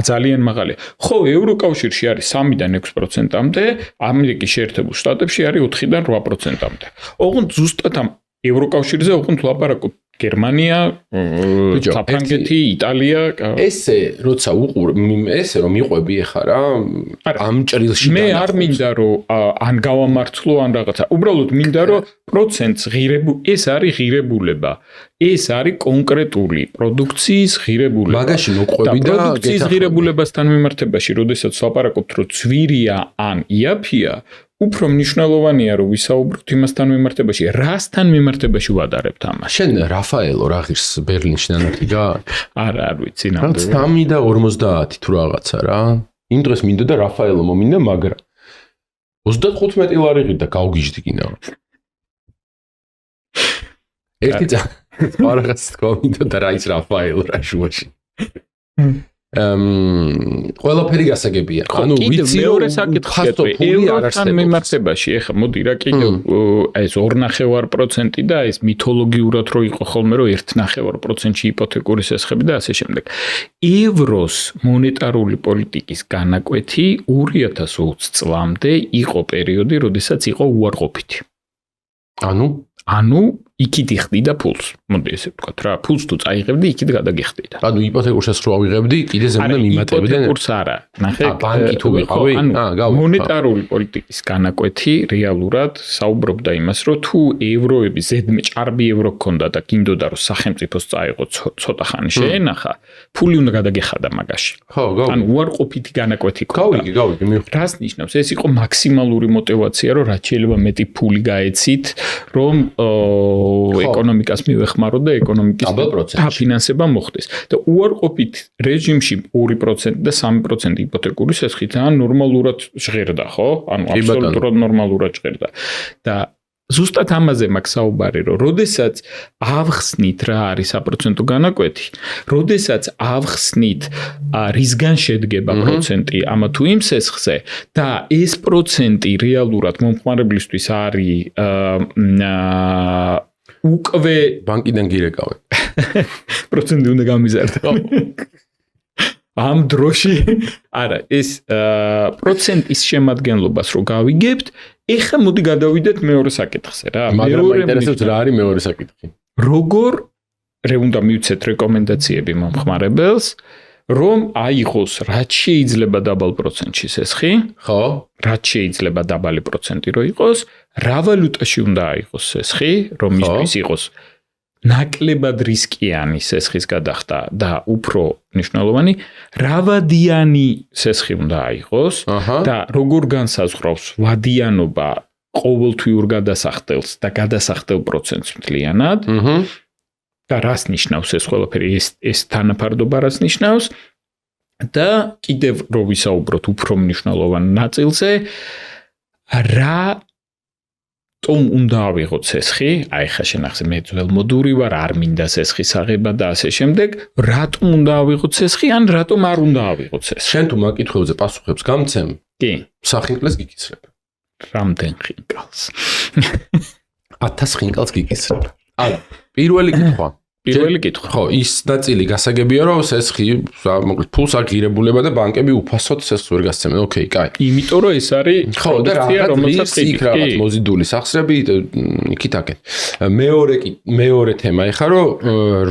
ძალიან მაღალია. ხო, ევროკავშირში არის 3-დან 6%-მდე, ამერიკის შეერთებულ შტატებში არის 4-დან 8%-მდე. ოღონდ ზუსტად ამ ევროკავშირზე ოღონდ ვლაპარაკობ გერმანია, საფრანგეთი, იტალია. ესე როცა ესე რომ მიყვები ახლა რა ამ ჭრილში მე არ მინდა რომ ან გავამართლო ან რაღაცა. უბრალოდ მინდა რომ პროცენტს ეს არის ღირებულება. ეს არის კონკრეტული პროდუქციის ღირებულება. მაგაში მოყვები და პროდუქციის ღირებულებასთან მიმართებაში, როდესაც ვაპარაკობთ რომ ძვირია ან იაფია, უფრო მნიშვნელოვანია რომ ვისაუბროთ იმასთან მიმართებაში, რასთან მიმართებაში ვადარებთ ამას. შენ რაფაელო რა ღირს ბერლინში ნანახი გაქვს? არა, არ ვიცი ნამდვილად. 3 და 50 თუ რაღაცა რა. იმ დღეს მინდა და რაფაელო მომინდა, მაგრამ 35 ლარი ღირდა გავგიჟდი კიდევ. ერთი რაღაც თქვა მინდა და რა ის რაფაელო რა შუაში. ყველაფერი გასაგებია. ანუ ვიცი მეორე საკითხია ევროსთან მიმართებაში. ეხლა მოდი რა კიდევ ეს 2.5% და ეს მითოლოგიურად რო იყო ხოლმე რომ 1.5%-ში იპოთეკური სესხები და ასე შემდეგ. ევროს მონეტარული პოლიტიკის განაკვეთი 2020 წლამდე იყო პერიოდი, როდესაც იყო უარყოფითი. ანუ იქით იხდიდა ფულს. მოდი ესე ვთქვათ რა, ფულს თუ წაიღებდი, იქით გადაგიხდიდა. ანუ იპოთეკურ სესხს რო ავიღებდი, კიდე ზემოდან იმატებდნენ. იპოთეკურს არა. ნახე, ბანკი თუ ვიყავი? მონეტარული პოლიტიკის განაკვეთი რეალურად საუბრობდა იმას, რომ თუ ევროები ზედმე ჭარბი евро გქონდა და გინდოდა რომ სახელმწიფოს წაიღო ცოტა ხანი შეენახა, ფული უნდა გადაგეხადა მაგაში. ხო, გავიგე. ანუ უარყოფითი განაკვეთი ქონდა. გავიგე. რას ნიშნავს? ეს იყო მაქსიმალური мотиваცია, რომ რაც შეიძლება მეტი ფული გაეცით, რომ ეკონომიკას მივეხმაროთ და ეკონომიკის დაფინანსება მოხდეს. და უარყოფით რეჟიმში 2% და 3% იპოთეკური სესხი ძალიან ნორმალურად ჟღერდა, ხო? ანუ აბსოლუტურად ნორმალურად ჟღერდა. და ზუსტად ამაზე მაქვს საუბარი, რომ როდესაც ავხსნით რა არის საპროცენტო განაკვეთი, როდესაც ავხსნით რისგან შედგება პროცენტი ამა თუ იმ სესხზე და ეს პროცენტი რეალურად მომხმარებლისთვის არის უკვე ბანკიდან გირეკავენ. პროცენტი უნდა გამიზარდო. ამ დროში არა, ეს პროცენტის შემადგენლობას რო გავიგებთ, ეხლა მოდი გადავიდეთ მეორე საკითხზე რა. მაგრამ მაინტერესებს რა არის მეორე საკითხი. როგორ უნდა მივცეთ რეკომენდაციები მომხმარებელს, რომ აიღოს რაც შეიძლება დაბალ პროცენტში სესხი, ხო? რაც შეიძლება დაბალი პროცენტი რო იყოს, რა ვალუტაში უნდა აიღოს სესხი, რომ მისთვის იყოს ნაკლებად რისკიანი სესხის გადახდა და უფრო მნიშვნელოვანი, რა ვადიანი სესხი უნდა აიღოს და როგორ განსაზღვრავს ვადიანობა ყოველთვიურ გადასახდელს და გადასახდელ პროცენტს მთლიანად. და რას ნიშნავს ეს ყველაფერი? ეს თანაფარდობა რას ნიშნავს? და კიდევ რო ვისაუბროთ უფრო მნიშვნელოვან ნაწილზე, რა ტომ უნდა ავიღოთ ცესხი, აი ხა შენახზე მე ძველმოდური ვარ, არ მინდა ცესხის აღება და ასე შემდეგ, რატომ უნდა ავიღოთ ცესხი, ან რატომ არ უნდა ავიღოთ ცესხი? შენ თუ მაგკითხვებზე პასუხებს გამცემ, კი, სახინკლეს გიკისრებ. რამდენ ხინკალს? 1000 ხინკალს გიკისრებ. არა, პირველი კითხვა. პირველი კითხვა. ხო, ის ნაწილი გასაგებია, რომ სესხი, მოკლედ ფულს არ გირებულება და ბანკები უფასოდ სესხს ვერ გასცემენ. ოკეი, კაი. იმიტომ რომ ეს არის პროდუქცია, რომელსაც იქ რაღაც მოზიდული სახსრები იქით აკეთ. მეორე თემა ეხა რომ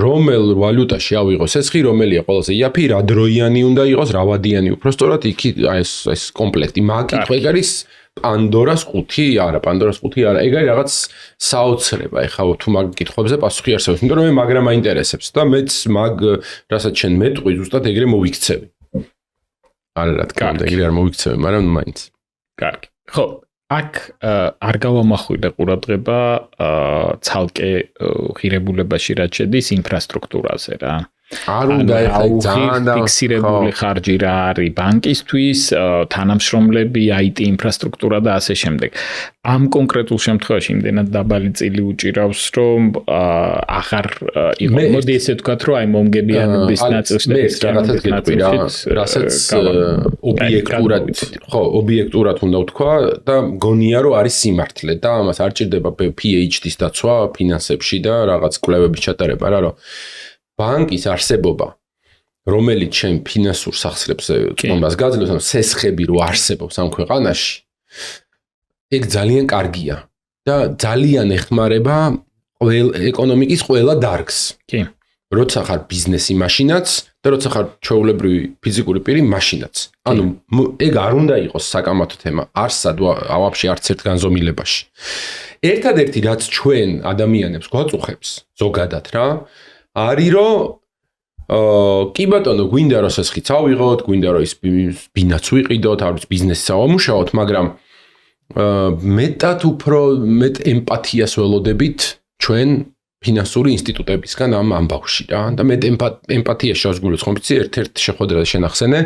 რომელ ვალუტაში ავიღო სესხი, რომელია ყველაზე იაფი, რა დროიანი უნდა იყოს, რა ვადიანი უпростоრად იქით ეს კომპლექტი. მაგკითხვა ეგ არის პანდორას ყუთი, არა, პანდორას ყუთი არა. ეგ არის რაღაც საოცრება, ეხლა თუ მაგ კითხვებზე პასუხი არსებობს, იმიტომ რომ მე მაგრა მაინტერესებს და მეც მაგ რასაც შენ მეტყვი, ზუსტად ეგრე მოვიქცევი. არა, რა თქმა უნდა, ეგრე არ მოვიქცევი, მაგრამ მაინც. კარგი. ხო, აქ არ გავამახვილე ყურადღება ცალკე ღირებულებაში რაც შედის ინფრასტრუქტურაზე რა. არ უნდა ეხლა ძალიან ფიქსირებული ხარჯი რა არის ბანკისთვის, თანამშრომლები, IT ინფრასტრუქტურა და ასე შემდეგ. ამ კონკრეტულ შემთხვევაში იმდენად დაბალი წილი უჭირავს, რომ აღარ იყო. მოდი ესე ვთქვათ, რომ აი მომგებიანობის ნაწილს და ეს რაღაცას გეტყვი რა, რასაც ობიექტურად უნდა ვთქვა და მგონია, რომ არის სიმართლე და ამას არ ჭირდება PhD-ის დაცვა ფინანსებში და რაღაც კვლევების ჩატარება რა, რომ ბანკის არსებობა, რომელიც შენ ფინანსურ სახსრებზე წმობას გაძლევს, ანუ სესხები რო არსებობს ამ ქვეყანაში, ეგ ძალიან კარგია და ძალიან ეხმარება ეკონომიკის ყველა დარგს. კი. როცა ხარ ბიზნესი მაშინაც და როცა ხარ ჩვეულებრივი ფიზიკური პირი მაშინაც. ანუ ეგ არ უნდა იყოს საკამათო თემა, არსად ვაფშე არც ერთ განზომილებაში. ერთადერთი რაც ჩვენ ადამიანებს გვაწუხებს ზოგადად რა არის რომ კი ბატონო გვინდა რომ სესხიც ავიღოთ, გვინდა რომ ის ბინაც ვიყიდოთ, არ ვიცი ბიზნესს ავამუშავოთ, მაგრამ მეტად უფრო მეტ ემპათიას ველოდებით ჩვენ ფინანსური ინსტიტუტებისგან ამ ამბავში რა და მეტ ემპათიას შევსგულოთ ხომ ვიცი ერთ-ერთ შეხვედრა შენახსენე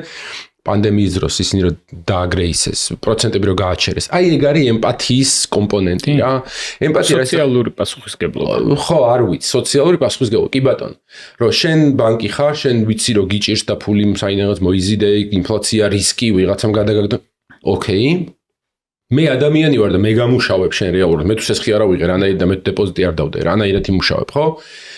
პანდემიის დროს ისინი რომ დააგრეისეს პროცენტები რომ გააჩერეს. აი ეგ არის ემპათიის კომპონენტი რა. ემპათია სოციალური პასუხისგებლობა. ხო, არ ვიცი, სოციალური პასუხისგებლობა. კი ბატონო. რომ შენ ბანკი ხარ, შენ ვიცი რომ გიჭირს და ფული საინაღაც მოიზიდე, ინფლაცია, რისკი, ვიღაცამ გადაგაგდო. ოკეი. მე ადამიანი ვარ და მე გამუშავებ შენ რეალურად. მე თუ სესხი არ ავიღე, რანაირად და მე თუ დეპოზიტი არ დავდე, რანაირად იმუშავებ, ხო?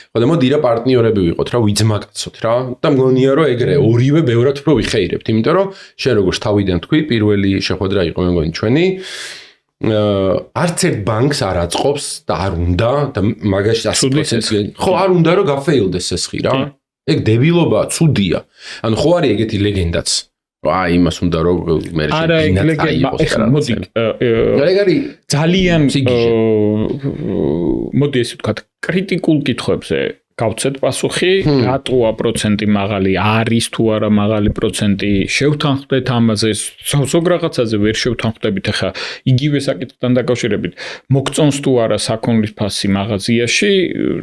ხო და მოდი რა პარტნიორები ვიყოთ რა, ვიძმაკაცოთ რა და მგონია რომ ეგრე ორივე ბევრად უფრო ვიხეირებთ, იმიტომ რომ შენ როგორც თავიდან თქვი, პირველი შეხვედრა იყო მე მგონი ჩვენი. არც ერთ ბანკს არ აწყობს და არ უნდა და მაგაში 100% ხო არ უნდა რომ გაფეილდეს სესხი რა. ეგ დებილობაა, ცუდია. ანუ ხო არის ეგეთი ლეგენდაც. აი იმას უნდა რომ მე მოდი ძალიან მოდი ესე ვთქვათ კრიტიკულ კითხვებზე გავცეთ პასუხი, რატოა პროცენტი მაღალი, არის თუ არა მაღალი პროცენტი, შევთანხმდეთ ამაზე, ზოგ რაღაცაზე ვერ შევთანხმდებით, ახლა იგივე საკითხთან დაკავშირებით, მოგწონს თუ არა საქონლის ფასი მაღაზიაში,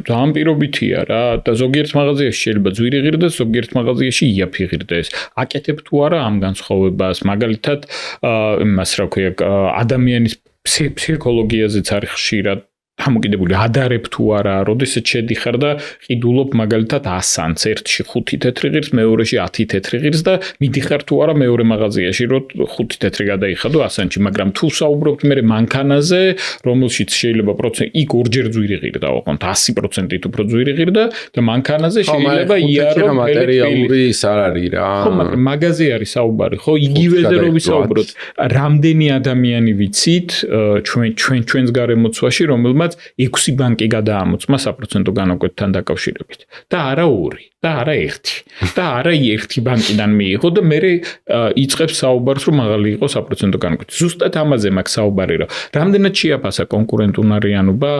ძალიან პირობითია რა და ზოგიერთ მაღაზიაში შეიძლება ძვირი ღირდეს, ზოგიერთ მაღაზიაში იაფი ღირდეს. აკეთებ თუ არა ამ განსხვავებას, მაგალითად, იმას რა ქვია, ადამიანის ფსიქოლოგიაზეც არის ხშირად დამოკიდებული ადარებ თუ არა, როდესაც შედიხარ და ყიდულობ მაგალითად 100-ს, ერთში 5 თეთრი ღირს, მეორეში 10 თეთრი ღირს და მიდიხარ თუ არა მეორე მაღაზიაში, რომ 5 თეთრი გადაიხადო 100-ში, მაგრამ თუ საუბრობთ მე მანქანაზე, რომელშიც შეიძლება პროცენტი იქ ორჯერ ძვირი ღირი დავაყენოთ, 100%-ით უფრო ძვირი ღირდა და მანქანაზე შეიძლება იარო მატერიალური ის არ არის რა. ხო, მაგრამ მაღაზი არის საუბარი, ხო, იგივეზე რომ ვისაუბროთ, რამდენი ადამიანი ვიცით ჩვენს გარემოცვაში, რომელმაც 6 ბანკი გადაამოწმა საპროცენტო განაკვეთთან დაკავშირებით და არა 2 და არა 1 და არა 1 ბანკიდან მიიღო და მე იწყებს საუბარს რომ მაღალი იყო საპროცენტო განაკვეთი. ზუსტად ამაზე მაქვს საუბარი რომ რამდენად შეაფასა კონკურენტუნარიანობა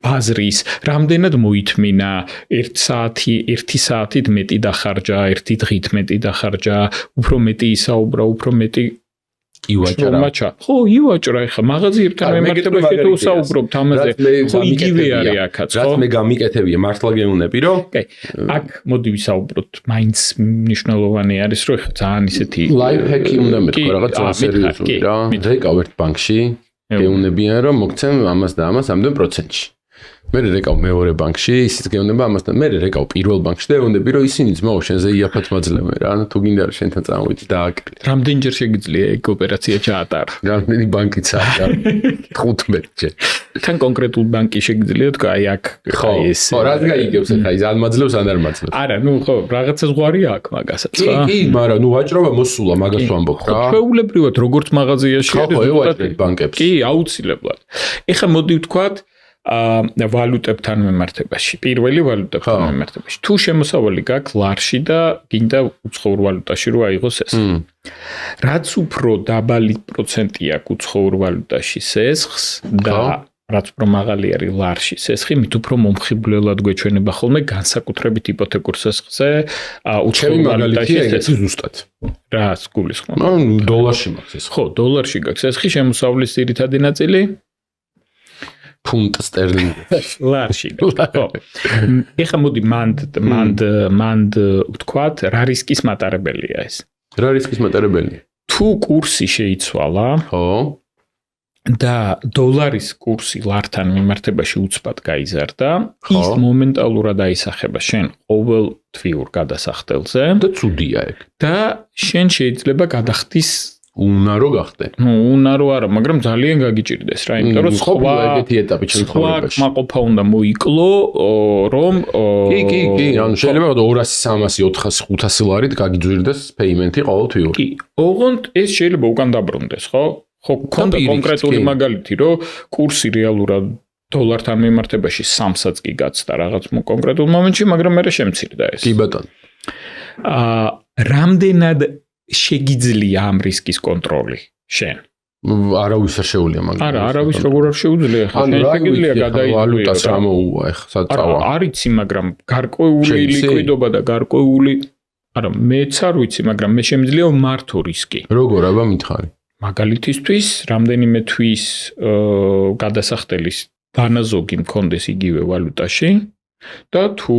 ბაზრის, რამდენად მოითმინა 1 საათით მეტი დახარჯა, 1 დღით მეტი დახარჯა, უფრო მეტი ისაუბრა, უფრო მეტი ივაჭრა. ხო, ივაჭრა ეხა მაღაზიებთან მიმართებაში თუ საუბრობთ ამაზე, ხო იგივე არის აქაც, ხო? რაც მე გამიკეთებია, მართლა გეუბნები, რომ აქ მოდი ვისაუბროთ, მაინც მნიშვნელოვანი არის, რომ ეხა ძალიან ისეთი ლაიფჰეკი უნდა მეთქვა, რაღაც ძალიან სერიოზული რა. რეკავ ერთ ბანკში, გეუბნებიან, რომ მოგცემ ამას და ამას ამდენ პროცენტში. მე რეკავ მეორე ბანკში, ისიც გეუბნება ამას და მე რეკავ პირველ ბანკში და ეუბნები, რომ ისინი ძმაო შენზე იაფად მაძლევენ რა, თუ გინდა რომ შენთან წამოვიდი და აკრიტ. რამდენჯერ შეგიძლია ეგ ოპერაცია ჩაატარა? რამდენი ბანკიც არის რა? 15-ჯერ. თან კონკრეტულ ბანკი შეგიძლია თქვა, აი აქ ეს. ხო, რა გაიგებს ახლა ის ან მაძლევს ან არ მაძლევს. არა, ნუ ხო, რაღაცა ზღვარი აქვს მაგასაც რა. კი, მაგრამ ნუ ვაჭრობა მოსულა, მაგას ვამბობ რა. ჩვეულებრივად როგორც მაღაზიაში არის რეზულტატი ბანკებს. კი, აუცილებლად. ეხლა მოდი ვთქვათ ვალუტებთან მიმართებაში, პირველი ვალუტებთან მიმართებაში. თუ შემოსავალი გაქვს ლარში და გინდა უცხოურ ვალუტაში რო აიღოს ეს. რაც უფრო დაბალი პროცენტი აქვს უცხოურ ვალუტაში სესხს და რაც უფრო მაღალი არის ლარში სესხი, მით უფრო მომხიბვლელად გვეჩვენება ხოლმე განსაკუთრებით იპოთეკურ სესხზე უცხოურ ვალუტაში სესხი ზუსტად. რა გულისხმობ? ნუ დოლარში მაქვს ეს. ხო, დოლარში გაქვს სესხი, შემოსავლის ძირითადი ნაწილი ფუნტ სტერლინგი. ლარში. ხო. ეხლა მოდი მანდ ვთქვათ, რა რისკის მატარებელია ეს? რა რისკის მატარებელია? თუ კურსი შეიცვალა, ხო. და დოლარის კურსი ლართან მიმართებაში უცბად გაიზარდა, ის მომენტალურად აისახება შენ ყოველ თვიურ გადასახდელზე და ცუდია ეგ. და შენ შეიძლება გადახდის უნარო გახდე. ნუ უნარო არა, მაგრამ ძალიან გაგიჭირდეს რა, იმიტომ რომ სხვა ეგეთი ეტაპი ჩემ ცხოვრებაში. მაყოფა უნდა მოიკლო, რომ კი, ანუ შეიძლება 200, 300, 400, 500 ლარით გაგიძვირდეს პეიმენტი ყოველ თვიურ. კი, ოღონდ ეს შეიძლება უკან დაბრუნდეს, ხო? ხო, კონდა კონკრეტული მაგალითი, რომ კურსი რეალურად დოლართან მიმართებაში 3-საც კი გაცდა რაღაც კონკრეტულ მომენტში, მაგრამ მე შემცირდა ეს. კი ბატონო. რამდენად შეგიძლია ამ რისკის კონტროლი შენ? არავის არ შეუძლია მაგრამ. არა, არავის როგორ არ შეუძლია, ხა შენ შეგიძლია გადაიწყო ვალუტას რა მოუვა ეხა საწავა. არიცი, მაგრამ გარკვეული ლიკვიდობა და გარკვეული არა, მეც არ ვიცი, მაგრამ მე შემიძლია მართო რისკი. როგორ აბა მითხარი? მაგალითისთვის, რამდენიმე თვის გადასახდელის დანაზოგი მქონდეს იგივე ვალუტაში და თუ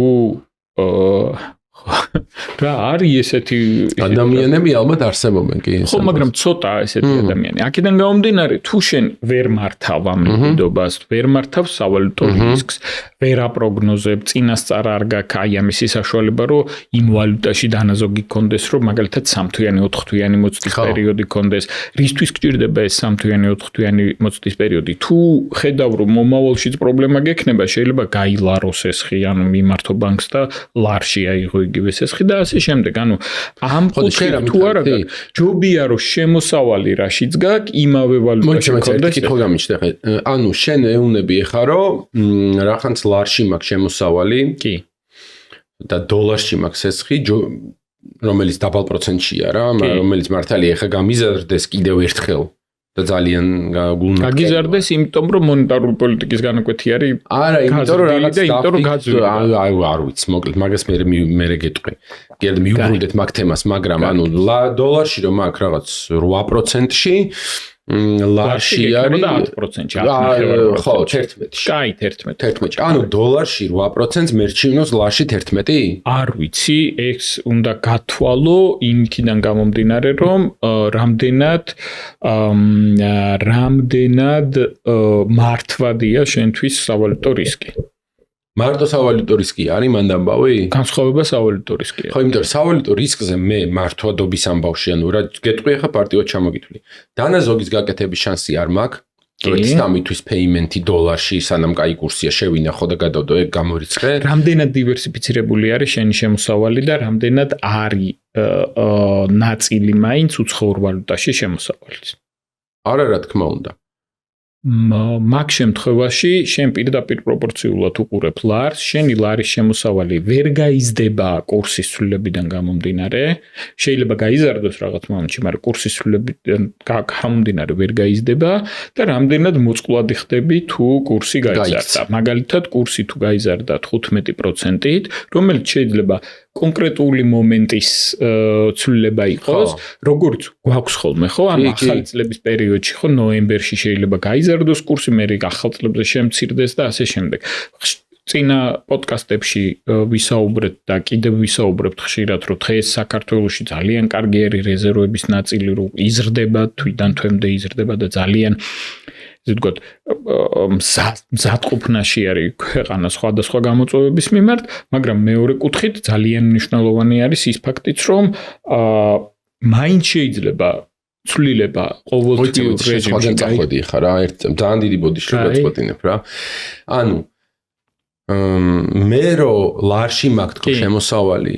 რა არის ესეთი ადამიანები ალბათ არსებობენ კი ხო, მაგრამ ცოტა ესეთი ადამიანი. აქედან გამომდინარე, თუ შენ ვერ მართავ ამ ლიკვიდობას, ვერ მართავ სავალუტო რისკს, ვერ აპროგნოზებ, წინასწარ არ გაქვს აი ამისი საშუალება, რომ იმ ვალუტაში დანაზოგი გქონდეს, რომ მაგალითად 3-თვიანი, 4-თვიანი მოწდის პერიოდი გქონდეს. რისთვის გჭირდება ეს 3-თვიანი, 4-თვიანი მოწდის პერიოდი? თუ ხედავ, რომ მომავალშიც პრობლემა გექნება, შეიძლება გაილაროს ესხი, ანუ მიმართო ბანკს და ლარში აიღო იგივე სესხი და ასე შემდეგ. ანუ ამ კუთხით თუ არა გაქვს, ჯობია რომ შემოსავალი რაშიც გაქვს, იმავე ვალუტაში გქონდეს. კითხვა გამიჩნდა ხე. ანუ შენ ეუნები ეხა რომ რაღაცა ლარში მაქვს შემოსავალი. კი. და დოლარში მაქვს სესხი, რომელიც დაბალ პროცენტშია რა, რომელიც მართალია ეხა გამიზარდეს კიდევ ერთხელ. და ძალიან გულნა გაგიზარდეს, იმიტომ რომ მონეტარული პოლიტიკის განაკვეთი არის. არა, იმიტომ რომ რაღაც გაძვირდა. არ ვიცი, მოკლედ, მაგას მე გეტყვი. კიდე მიუბრუნდეთ მაგ თემას, მაგრამ ანუ დოლარში რომ აქვს რაღაც 8%-ში, ლარში არის 10%-ში, ხო, 11-ში. კაი, 11-ში. ანუ დოლარში 8%-ს მერჩივნოს ლარში 11? არ ვიცი, ეს უნდა გათვალო იმიდან გამომდინარე, რომ რამდენად მართვადია შენთვის სავალუტო რისკი. მარტო სავალუტო რისკი არის მანდ ამბავი? განსხვავება სავალუტო რისკია. ხო, იმიტომ რომ სავალუტო რისკზე მე მართვადობის ამბავში, ანუ რა გეტყვი ახლა პარტიოდ ჩამოგითვლი. დანაზოგის გაკეთების შანსი არ მაქვს. ეს დამითვის პეიმენტი დოლარში, სანამ კაი კურსია შევინახო და გადავდო ეგ გამორიცხე. რამდენად დივერსიფიცირებული არის შენი შემოსავალი და რამდენად არის ნაწილი მაინც უცხოურ ვალუტაში შემოსავალიც? არა, რა თქმა უნდა. მაგ შემთხვევაში შენ პირდაპირ პროპორციულად უყურებ ლარს, შენი ლარის შემოსავალი ვერ გაიზრდება კურსის ცვლილებიდან გამომდინარე. შეიძლება გაიზარდოს რაღაც მომენტში, მაგრამ კურსის ცვლილებიდან გამომდინარე ვერ გაიზრდება და რამდენად მოწყვლადი ხდები თუ კურსი გაიზარდა. მაგალითად, კურსი თუ გაიზარდა 15%-ით, რომელიც შეიძლება კონკრეტული მომენტის ცვლილება იყოს, როგორც გვაქვს ხოლმე, ხო? ანუ ახალი წლების პერიოდში, ხო, ნოემბერში შეიძლება გაიზარდოს კურსი, მე ახალ წლებზე შემცირდეს და ასე შემდეგ. წინა პოდკასტებში ვისაუბრეთ და კიდევ ვისაუბრებთ ხშირად, რომ დღეს საქართველოში ძალიან კარგი არის რეზერვების ნაწილი, რომ იზრდება, თვიდან თვემდე იზრდება და ძალიან ესე ვთქვათ, მზადყოფნაში არის ქვეყანა სხვადასხვა გამოწვევების მიმართ, მაგრამ მეორე კუთხით ძალიან მნიშვნელოვანი არის ის ფაქტიც, რომ მაინც შეიძლება ცვლილება ყოველთვიურ რეჟიმში წახვედი ხარ რა, ძალიან დიდი ბოდიში გაწყვეტინებ რა. ანუ მე რო ლარში მაქვს შემოსავალი,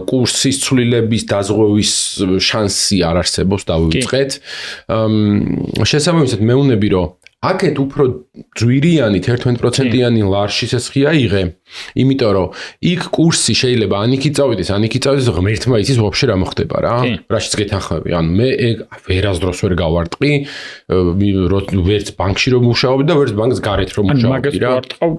კურსის ცვლილების დაზღვევის შანსი არ არსებობს დავიწყეთ. შესაბამისად მეუნები რომ აქეთ უფრო ძვირიანი 11%-იანი ლარში სესხი აიღე, იმიტომ რომ იქ კურსი შეიძლება ანიქით წავიდეს, ღმერთმა იცის ვაფშე რა მოხდება რა. რაშიც გეთანხმები. ანუ მე ვერასდროს ვერ გავარტყი, ვერც ბანკში რომ მუშაობდი და ვერც ბანკს გარეთ რომ მუშაობდი რა.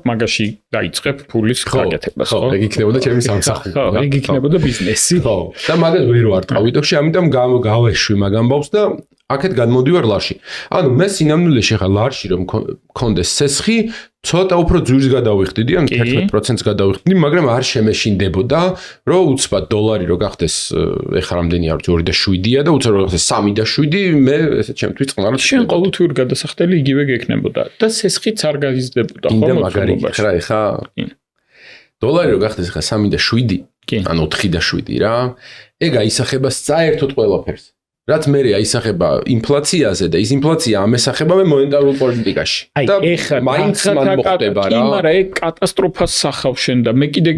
მაგაში დაიწყებ ფულის გაკეთებას, ხო? ეგ იქნებოდა ჩემი სამსახური. ხო, ეგ იქნებოდა ბიზნესი. ხო. და მაგას ვერ ვარტყავ ვიდოქში, ამიტომ გავეშვი მაგ ამბავს და აქეთ გადმოდივარ ლარში. ანუ მე სინამდვილეში ხა ლარში რომ მქონდეს სესხი, ცოტა უფრო ძვირს გადავიხდიდი, ან 11%-ს გადავიხდიდი, მაგრამ არ შემეშინდებოდა, რომ უცბად დოლარი რო გახდეს, ეხლა რამდენი არის 2.7-ია და უცბად რო გახდეს 3.7, მე ესე ჩემთვის წყნარად შენ ყოველთვიურ გადასახდელი იგივე გექნებოდა და სესხიც არ გაიზრდებოდა, ხო? და მაგარი ხა ეხა დოლარი რო გახდეს ეხლა 3.7, ან 4.7 რა, ეგ აისახება საერთოდ ყველაფერს. რაც მე აისახება ინფლაციაზე და ის ინფლაცია ამესახება მე მონეტარულ პოლიტიკაში. და ეხლა მაინც მან მოხდება რა. მაგრამ ეგ კატასტროფას სახავს შენ და მე კიდე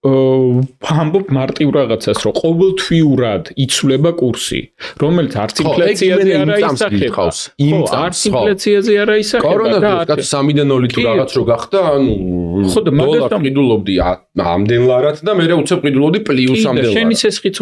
ამბობ მარტივ რაღაცას, რომ ყოველთვიურად იცვლება კურსი, რომელიც არც ინფლაციაზე არ აისახება. არც ინფლაციაზე არ აისახება. კორონავირუსი 3-დან 0 თუ რაღაც რო გახდა, ანუ დოლარი ყიდულობდი ამდენ ლარად და მე უცებ ყიდულობდი პლუს ამდენ ლარად. შენი სესხიც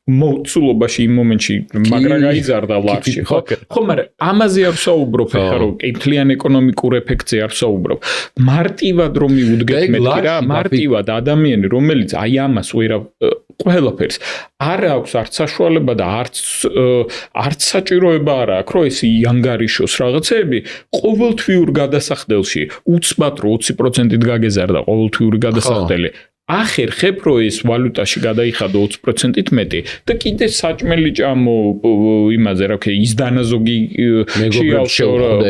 მოცულობაში იმ მომენტში მაგრა გაიზარდა ლარში, ხო? ხო, მაგრამ ამაზე არ ვსაუბრობ ხა, რომ მთლიან ეკონომიკურ ეფექტზე არ ვსაუბრობ. მარტივად რომ მიუდგეთ მეთქი რა, მარტივად ადამიანი რომელიც აი ამას ყველაფერს არ აქვს არც საშუალება და არც საჭიროება არ აქვს, რომ ეს იანგარიშოს რაღაცები ყოველთვიურ გადასახდელში უცბად 20%-ით გაგეზარდა ყოველთვიური გადასახდელი. ახერხებ რომ ეს ვალუტაში გადაიხადო 20%-ით მეტი და კიდე საჭმელი ჭამო იმაზე რა ვქე ის დანაზოგი შეავშო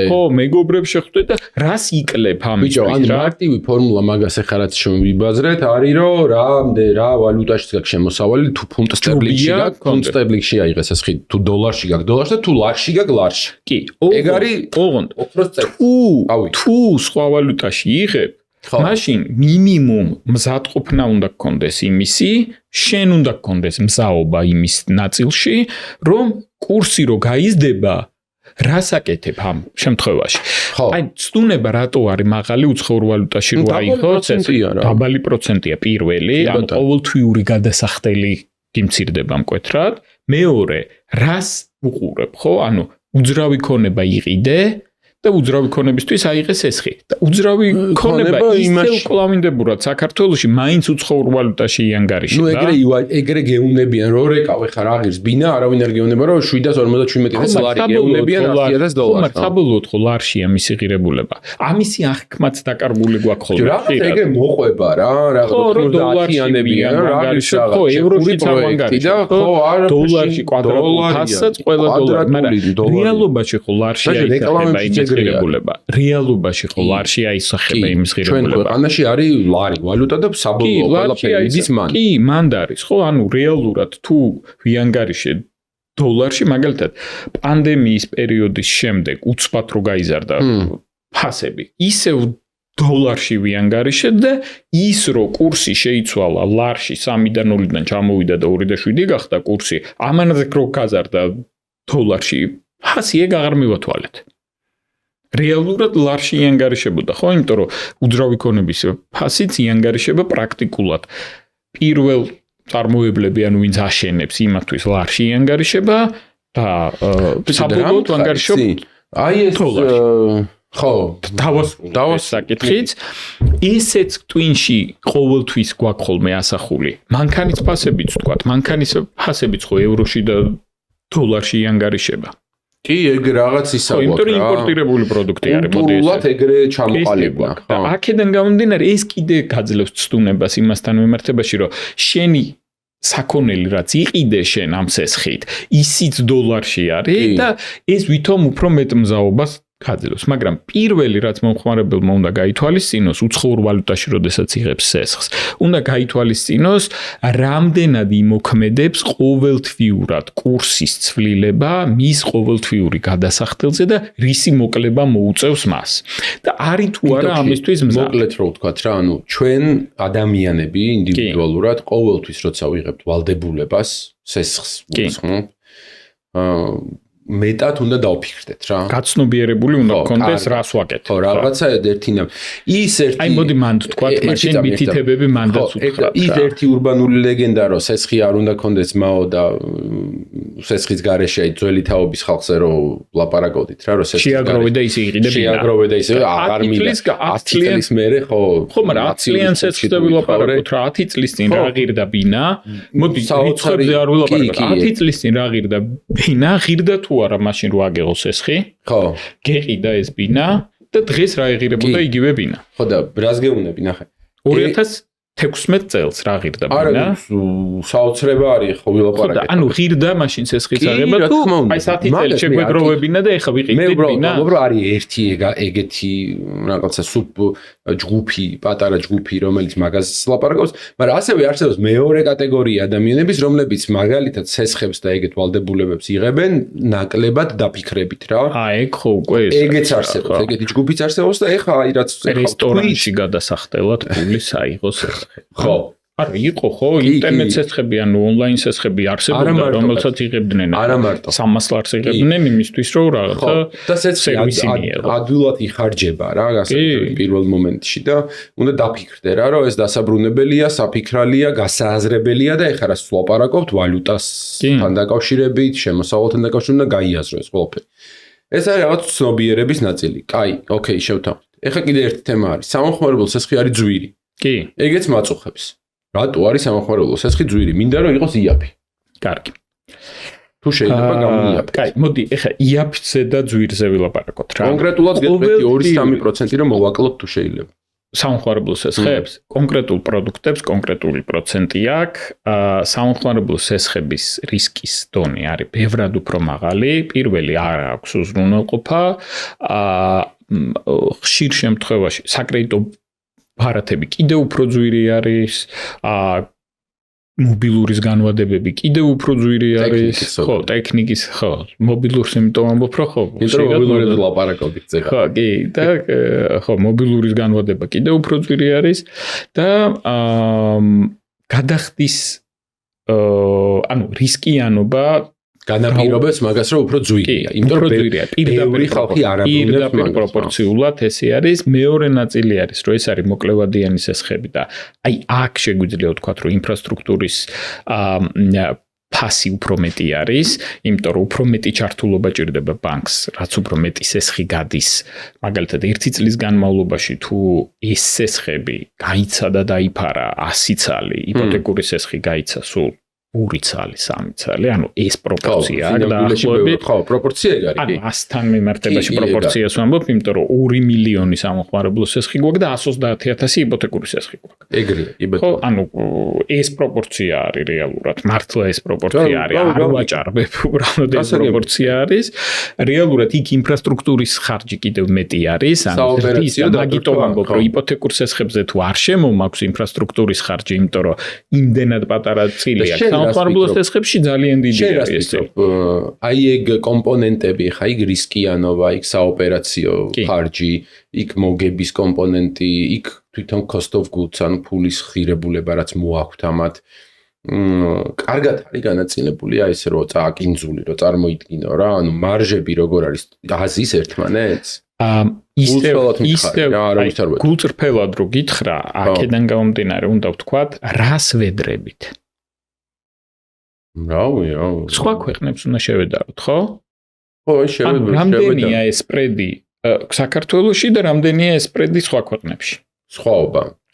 ხო მეგობრებს შეხვდე და რას იკლებ ამის ბიჭო ან მარტივი ფორმულა მაგას ახლა რაც შევიბაზრეთ არის რომ რა ვალუტაში გაქვს შემოსავალი თუ ფუნტ სტებლინგში გაქვს ფუნტ სტებლინგში აიღეს ეს ხი თუ დოლარში გაქვს დოლარში და თუ ლარში გაქვს ლარში კი ეგ არის ოღონდ თუ სხვა ვალუტაში იღებ მაშინ მინიმუმ მზადყოფნა უნდა გქონდეს იმისი, შენ უნდა გქონდეს მზაობა იმის ნაწილში, რომ კურსი რო გაიზრდება, რას აკეთებ ამ შემთხვევაში. აი, ცდუნება რატო არის მაღალი უცხოურ ვალუტაში რო აიღოს, დაბალი პროცენტია პირველი, ანუ ყოველთვიური გადასახდელი გიმცირდება მკვეთრად. მეორე, რას უყურებ, ხო? ანუ უძრავი ქონება იყიდე და უძრავი ქონებისთვის აიღეს ესხი. და უძრავი ქონება ისე უკვლავინდებურად საქართველოში მაინც უცხოურ ვალუტაში იანგარიშა. ნუ ეგრე გეუნებიან რომ რეკავ ხარ აღირს ბინა, არავინ არ გეუნება რომ 757 ლარი გეუნებიან 100000 დოლარი. ხომ საბოლოოდ ხო ლარშია მისი ღირებულება. ამისი აღქმაც დაკარგული გვაქვს ხოლმე. რა ეგრე მოყვება რა, დოლარიანებიან რაღაცა ხო ევროში წავანგარიშა. ხო არა დოლარში კვადრატულ ფასსაც ყველა დოლარი, მაგრამ რეალობაში ხო ლარშია ისახება იმის ღირებულება. რეალობაში ხო ლარში აისახება იმის ღირებულება. ჩვენ ქვეყანაში არის ლარი ვალუტა და საბოლოო ყველაფერი ის მან. კი, მანდ არის, ხო? ანუ რეალურად თუ ვიანგარიშე დოლარში, მაგალითად, პანდემიის პერიოდის შემდეგ უცბად რო გაიზარდა ფასები, ისევ დოლარში ვიანგარიშე და ის რო კურსი შეიცვალა ლარში 3-დან 0-დან ჩამოვიდა და 2.7 გახდა კურსი, ამანაც რო გაზარდა დოლარში, ფასი ეგ აღარ მივათვალეთ. რეალურად ლარში იანგარიშებოდა, ხო? იმიტომ რომ უძრავი ქონების ფასიც იანგარიშება პრაქტიკულად. პირველ წარმოებლები ანუ ვინც აშენებს იმათთვის ლარში იანგარიშება და საბოლოოდ ანგარიშობ აი ეს ხო, დავასრულე საკითხიც. ესეც twin-ში ყოველთვის გვაქვს ხოლმე ასახული. მანქანის ფასებიც ვთქვათ, მანქანის ფასებიც ხო ევროში და დოლარში ანგარიშება. კი, ეგ რაღაც ისა გვაქვს. იმიტომ იმპორტირებული პროდუქტი არის, მოდი ეს. ულტურად ეგრე ჩამოყალიბდა. და აქედან გამომდინარე ეს კიდე გაძლევს ცდუნებას იმასთან მიმართებაში, რომ შენი საქონელი რაც იყიდე შენ ამ სესხით, ისიც დოლარში არის და ეს ვითომ უფრო მეტ მზაობას გაძლევს, მაგრამ პირველი რაც მომხმარებელმა უნდა გაითვალისწინოს უცხოურ ვალუტაში, როდესაც იღებს სესხს, უნდა გაითვალისწინოს, რამდენად იმოქმედებს ყოველთვიურად კურსის ცვლილება მის ყოველთვიური გადასახდელზე და რისი მოკლება მოუწევს მას. და არის თუ არა ამისთვის მზად. მოკლედ რო ვთქვათ რა, ანუ ჩვენ ადამიანები ინდივიდუალურად ყოველთვის როცა ვიღებთ ვალდებულებას, სესხს უცხობთ, მეტად უნდა დავფიქრდეთ რა. გაცნობიერებული უნდა გქონდეს რას ვაკეთებ. ხო, რაღაცა ერთინამ. ის ერთი აი მოდი მანდ თქვათ, მაშინ მითითებები მანდაც უთხრათ. ის ერთი ურბანული ლეგენდა რომ სესხი არ უნდა გქონდეს მაო და სესხის გარეშე ძველი თაობის ხალხზე რომ ლაპარაკობდით რა, რომ სესხი შეაგროვე და ისე იყიდე ბინა. შეაგროვე და ისე აღარ მინდა. 10 წლის მერე ხო. ხო, მაგრამ 10 წლიან სესხზე ვილაპარაკოთ რა, 10 წლის წინ რა ღირდა ბინა. მოდი რიცხვებზე არ ვილაპარაკოთ. 10 წლის წინ რა ღირდა ბინა, ღირდა თუ არა მაშინ რო აგეღოს სესხი? ხო. გეყიდა ეს ბინა და დღეს რა ეღირებოდა იგივე ბინა. ხო და რას გეუნები ნახე. 2016 წელს რა ღირდა ბინა? არა, საოცრება არის ხო ვილაპარაკეთ. ხო და ანუ ღირდა მაშინ სესხის აღება თუ აი 10 წელი შეგვეგროვებინა და ეხა ვიყიდით ბინა? მე უბრალოდ არის ერთი ეგეთი რაღაცა სუბ ჯგუფი, პატარა ჯგუფი, რომელიც მაგაზს ლაპარაკობს, მაგრამ ასევე არსებობს მეორე კატეგორია ადამიანების, რომლებიც მაგალითად სესხებს და ეგეთ ვალდებულებებს იღებენ ნაკლებად დაფიქრებით რა. ეგ ხო უკვე ეს. ეგეც არსებობს, ეგეთი ჯგუფიც არსებობს და ეხა აი რაც რესტორანში გადასახდელად ფულის აიღოს სესხი. ხო. არა იყო ხო ინტერნეტ სესხები ანუ ონლაინ სესხები არსებობდა რომელსაც იღებდნენ 300 ლარს იღებდნენ იმისთვის რომ რაღაცა და სერვისი ადვილად იხარჯება რა გასაკუთრებით პირველ მომენტში და უნდა დაფიქრდე რა რომ ეს დასაბრუნებელია, საფიქრალია, გასააზრებელია და ეხლა რას ვლაპარაკობთ ვალუტასთან დაკავშირებით, შემოსავალთან დაკავშირებით და გაიაზრო ეს ყველაფერი. ეს არის რაღაც ცნობიერების ნაწილი. კაი, ოკეი, შევთავაზეთ. ეხლა კიდე ერთი თემა არის. სამომხმარებლო სესხი არის ძვირი. კი. ეგეც მაწუხებს. რატო არის სამომხმარებლო სესხი ძვირი? მინდა რომ იყოს იაფი. კარგი. თუ შეიძლება გამოიაფეთ. კაი, მოდი, ეხლა იაფზე და ძვირზე ვილაპარაკოთ რა. კონკრეტულად გეტყვი 2-3% რომ მოვაკლოთ თუ შეიძლება. სამომხმარებლო სესხებს, კონკრეტულ პროდუქტებს კონკრეტული პროცენტი აქვს. სამომხმარებლო სესხების რისკის დონე არის ბევრად უფრო მაღალი. პირველი არ აქვს უზრუნველყოფა. ხშირ შემთხვევაში საკრედიტო ბარათები კიდევ უფრო ძვირი არის. მობილურის განვადებები კიდევ უფრო ძვირი არის. ხო, ტექნიკის, ხო, მობილურს იმიტომ ამბობ, რომ ხო, მობილურზე ლაპარაკობთ ზეღა. ხო, კი, და ხო, მობილურის განვადება კიდევ უფრო ძვირი არის და გადახდის ანუ რისკიანობა განაპირობებს მაგას რომ უფრო ძვირია. იმიტომ რომ პირდაპირ ხალხი არ აბრუნებს მაგას. პროპორციულად ესე არის. მეორე ნაწილი არის, რომ ეს არის მოკლევადიანი სესხები და აი აქ შეგვიძლია ვთქვათ, რომ ინფრასტრუქტურის ფასი უფრო მეტი არის, იმიტომ რომ უფრო მეტი ჩართულობა ჭირდება ბანკს, რაც უფრო მეტი სესხი გადის. მაგალითად, 1 წლის განმავლობაში თუ ეს სესხები გაიცა და დაიფარა 100 წალი, იპოთეკური სესხი გაიცა სულ 2 წალი, 3 წალი, ანუ ეს პროპორცია დაახლოებით. ხო, პროპორცია ეგ არის. ანუ 100-თან მიმართებაში პროპორციას ვამბობ, იმიტომ რომ 2 მილიონი სამომხმარებლო სესხი გვაქვს და 130,000 იპოთეკური სესხი გვაქვს. ეგრეა, იბეთო. ხო, ანუ ეს პროპორცია არის რეალურად. მართლა ეს პროპორცია არის. არ ვაჭარბებ, უბრალოდ ეს პროპორცია არის. რეალურად იქ ინფრასტრუქტურის ხარჯი კიდევ მეტი არის, ანუ მაგიტომ ვამბობ, რომ იპოთეკურ სესხებზე თუ არ შემომაქვს ინფრასტრუქტურის ხარჯი, იმიტომ რომ იმდენად პატარა წილია. სამომხმარებლო სესხებში ძალიან დიდი არის. აი ეგ კომპონენტები, ხა იქ რისკიანობა, იქ საოპერაციო ხარჯი, იქ მოგების კომპონენტი, იქ თვითონ cost of goods, ანუ ფულის ღირებულება, რაც მოაქვთ ამათ. კარგად არის განაწილებული აი ეს რო წააკინძული, რო წარმოიდგინო რა, ანუ მარჟები როგორ არის აზის ერთმანეთს? ისევ გულწრფელად რო გითხრა, აქედან გამომდინარე უნდა ვთქვათ, რას ვედრებით. რავი. სხვა ქვეყნებს უნდა შევედაროთ, ხო? ხო, შევედაროთ. რამდენია ეს სპრედი საქართველოში და რამდენია ეს სპრედი სხვა ქვეყნებში.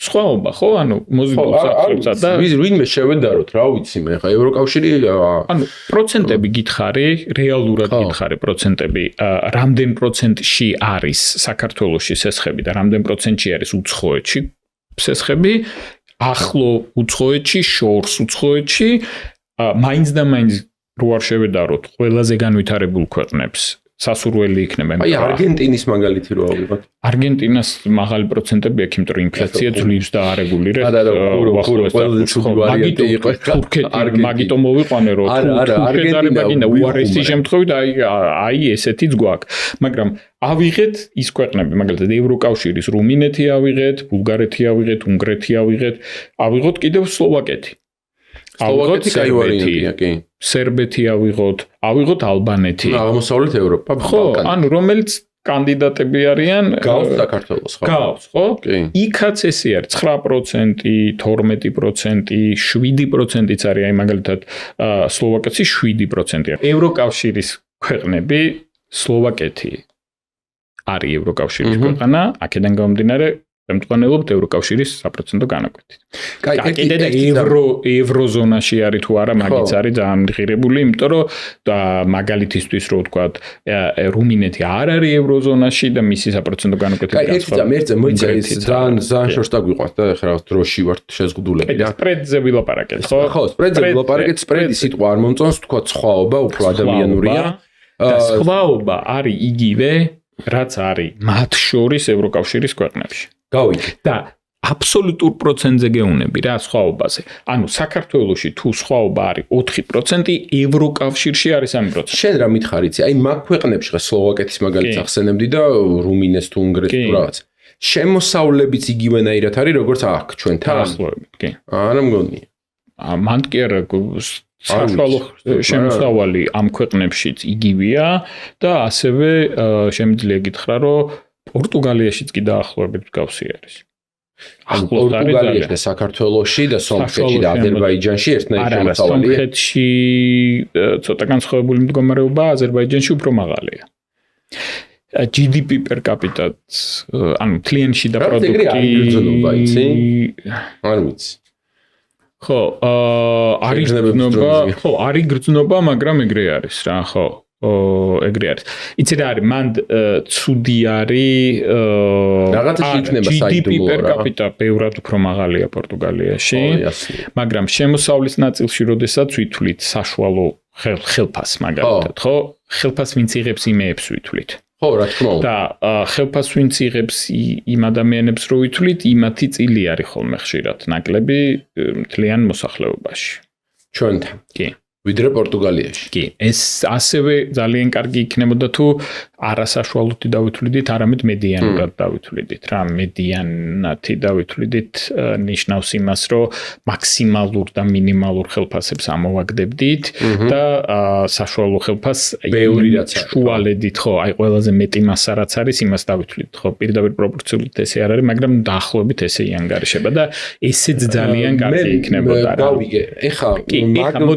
სხვაობა, ხო, ანუ მოზიდულ საფრთხებსა და ვინმე შევედაროთ, რა ვიცი მე, ხა ევროკავშირი ანუ პროცენტები გითხარი, რეალურად გითხარი პროცენტები, რამდენ პროცენტში არის საქართველოში სესხები და რამდენ პროცენტში არის უცხოეთში სესხები, ახლო უცხოეთში, შორს უცხოეთში, მაინც და მაინც რო არ შევედაროთ ყველაზე განვითარებულ ქვეყნებს სასურველი იქნება. აი არგენტინის მაგალითი რო ავიღოთ. არგენტინას მაღალი პროცენტები აქვს, იმიტომ რომ ინფლაცია ძლივს და არეგულირებს. ყველაზე ცუდი ვარიანტი იყო. მაგიტომ მოვიყვანე რომ არგენტინა გინდა უარესი შემთხვევით აი ესეთიც გვაქვს. მაგრამ ავიღეთ ის ქვეყნები, მაგალითად ევროკავშირის რუმინეთი ავიღეთ, ბულგარეთი ავიღეთ, უნგრეთი ავიღოთ კიდევ სლოვაკეთი. ავიღოთ სერბეთი ავიღოთ ალბანეთი. აღმოსავლეთ ევროპა, ბალკანი. ანუ რომელიც კანდიდატები არიან გავს საქართველოს, ხო? გავს, ხო? იქაც ესე არის 9%, 12%, 7%-იც არის, აი მაგალითად სლოვაკეთში 7%-ია. ევროკავშირის ქვეყნები სლოვაკეთი არის ევროკავშირის ქვეყანა, აქედან გამომდინარე ემტყანელობთ ევროკავშირის საპროცენტო განაკვეთით. კიდე და ევროზონაში არის თუ არა, მაგიც არის ძალიან მიღირებული, იმიტომ რომ მაგალითისთვის რო ვთქვათ, რუმინეთი არ არის ევროზონაში და მისი საპროცენტო განაკვეთი მოიცა ძალიან შორს დაგვიყვანს და ეხლა დროში ვართ შეზღუდულები რა. სპრედზე ვილაპარაკეთ, ხო? ხო, სპრედზე ვილაპარაკეთ, სპრედი სიტყვა არ მომწონს, ვთქვათ სხვაობა, უფრო ადამიანურია. და სხვაობა არის იგივე, რაც არის მათ შორის ევროკავშირის ქვეყნებში. გავიგე. და აბსოლუტურ პროცენტზე გეუნები რა სხვაობაზე. ანუ საქართველოში თუ სხვაობა არის 4%, ევროკავშირში არის 3%. შენ რა მითხარ იცი? აი მაგ ქვეყნებში ხა სლოვაკეთის მაგალითს ახსენებდი და რუმინეს თუ უნგრეთს თუ რაღაც. შემოსავლებიც იგივენაირად არის როგორც აქ ჩვენთან. დაახლოებით, კი. არა მგონია. მანდ კი არა საშუალო შემოსავალი ამ ქვეყნებშიც იგივეა და ასევე შემიძლია გითხრა რომ პორტუგალიაშიც კი დაახლოებით მსგავსი არის. პორტუგალიაში და საქართველოში და სომხეთში და აზერბაიჯანში ერთნაირი შემოსავალია. სომხეთში ცოტა განსხვავებული მდგომარეობა, აზერბაიჯანში უფრო მაღალია. GDP per capita, ანუ თლიანში და პროდუქტი არ ვიცი. ხო, არის გრძნობა, მაგრამ ეგრე არის რა, ხო. ეგრე არის. იცი რა არის, მანდ ცუდი არის რაღაცაში იქნება საიდუმლო GDP per capita ბევრად უფრო მაღალია პორტუგალიაში, მაგრამ შემოსავლის ნაწილში როდესაც ვითვლით საშუალო ხელფასს მაგალითად, ხო? ხელფასს ვინც იღებს იმეებს ვითვლით. ხო, რა თქმა უნდა. და ხელფასს ვინც იღებს იმ ადამიანებს რო ვითვლით, იმათი წილი არის ხოლმე ხშირად ნაკლები მთლიან მოსახლეობაში. ჩვენთან. კი. ვიდრე პორტუგალიაში. კი, ეს ასევე ძალიან კარგი იქნებოდა თუ არასაშუალოთი დავითვლიდით, არამედ მედიანურად დავითვლიდით რა. მედიანათი დავითვლიდით ნიშნავს იმას, რომ მაქსიმალურ და მინიმალურ ხელფასებს ამოვაგდებდით და საშუალო ხელფასს ბევრი რაც შუალედით, ხო, აი ყველაზე მეტი მასა რაც არის, იმას დავითვლიდით, ხო, პირდაპირ პროპორციულად ესე არ არის, მაგრამ დაახლოებით ესე ანგარიშება და ესეც ძალიან კარგი იქნებოდა რა. გავიგე. ეხა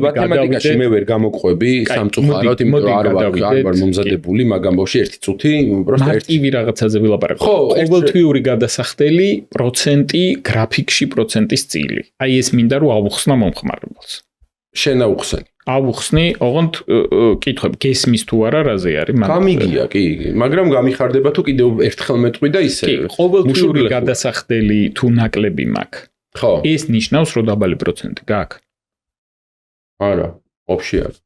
მათემატიკაში მე ვერ გამოგყვები სამწუხაროდ, იმიტომ რომ არ ვარ მომზადებული, მაგრამ ერთი წუთი просто ერთი რაღაცაზე ვილაპარაკო. ყოველთვიური გადასახდელი პროცენტი გრაფიკში პროცენტის წილი. აი ეს მინდა რომ ავუხსნა მომხმარებელს. შენ აუხსენი. ავუხსნი, ოღონდ კითხები გესმის თუ არა რაზე არის მაგ. გამიგია, კი, მაგრამ გამიხარდება თუ კიდევ ერთხელ მეტყვი და ისე. კი, ყოველთვიური გადასახდელი თუ ნაკლები მაქვს. ხო. ეს ნიშნავს რომ დაბალი პროცენტი გაქვს. არა, ვაფშე არა.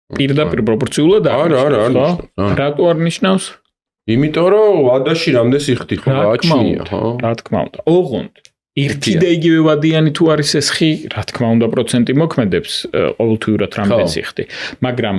პირდაპირ პროპორციულად არა. რატო არ ნიშნავს? იმიტომ რომ ვადაში რამდენს იხდი ხო, აჩნია, ხო? რა თქმა უნდა. ოღონდ ერთი და იგივე ვადიანი თუ არის ესხი, რა თქმა უნდა პროცენტი მოქმედებს ყოველთვიურად რამდენს იხდი. მაგრამ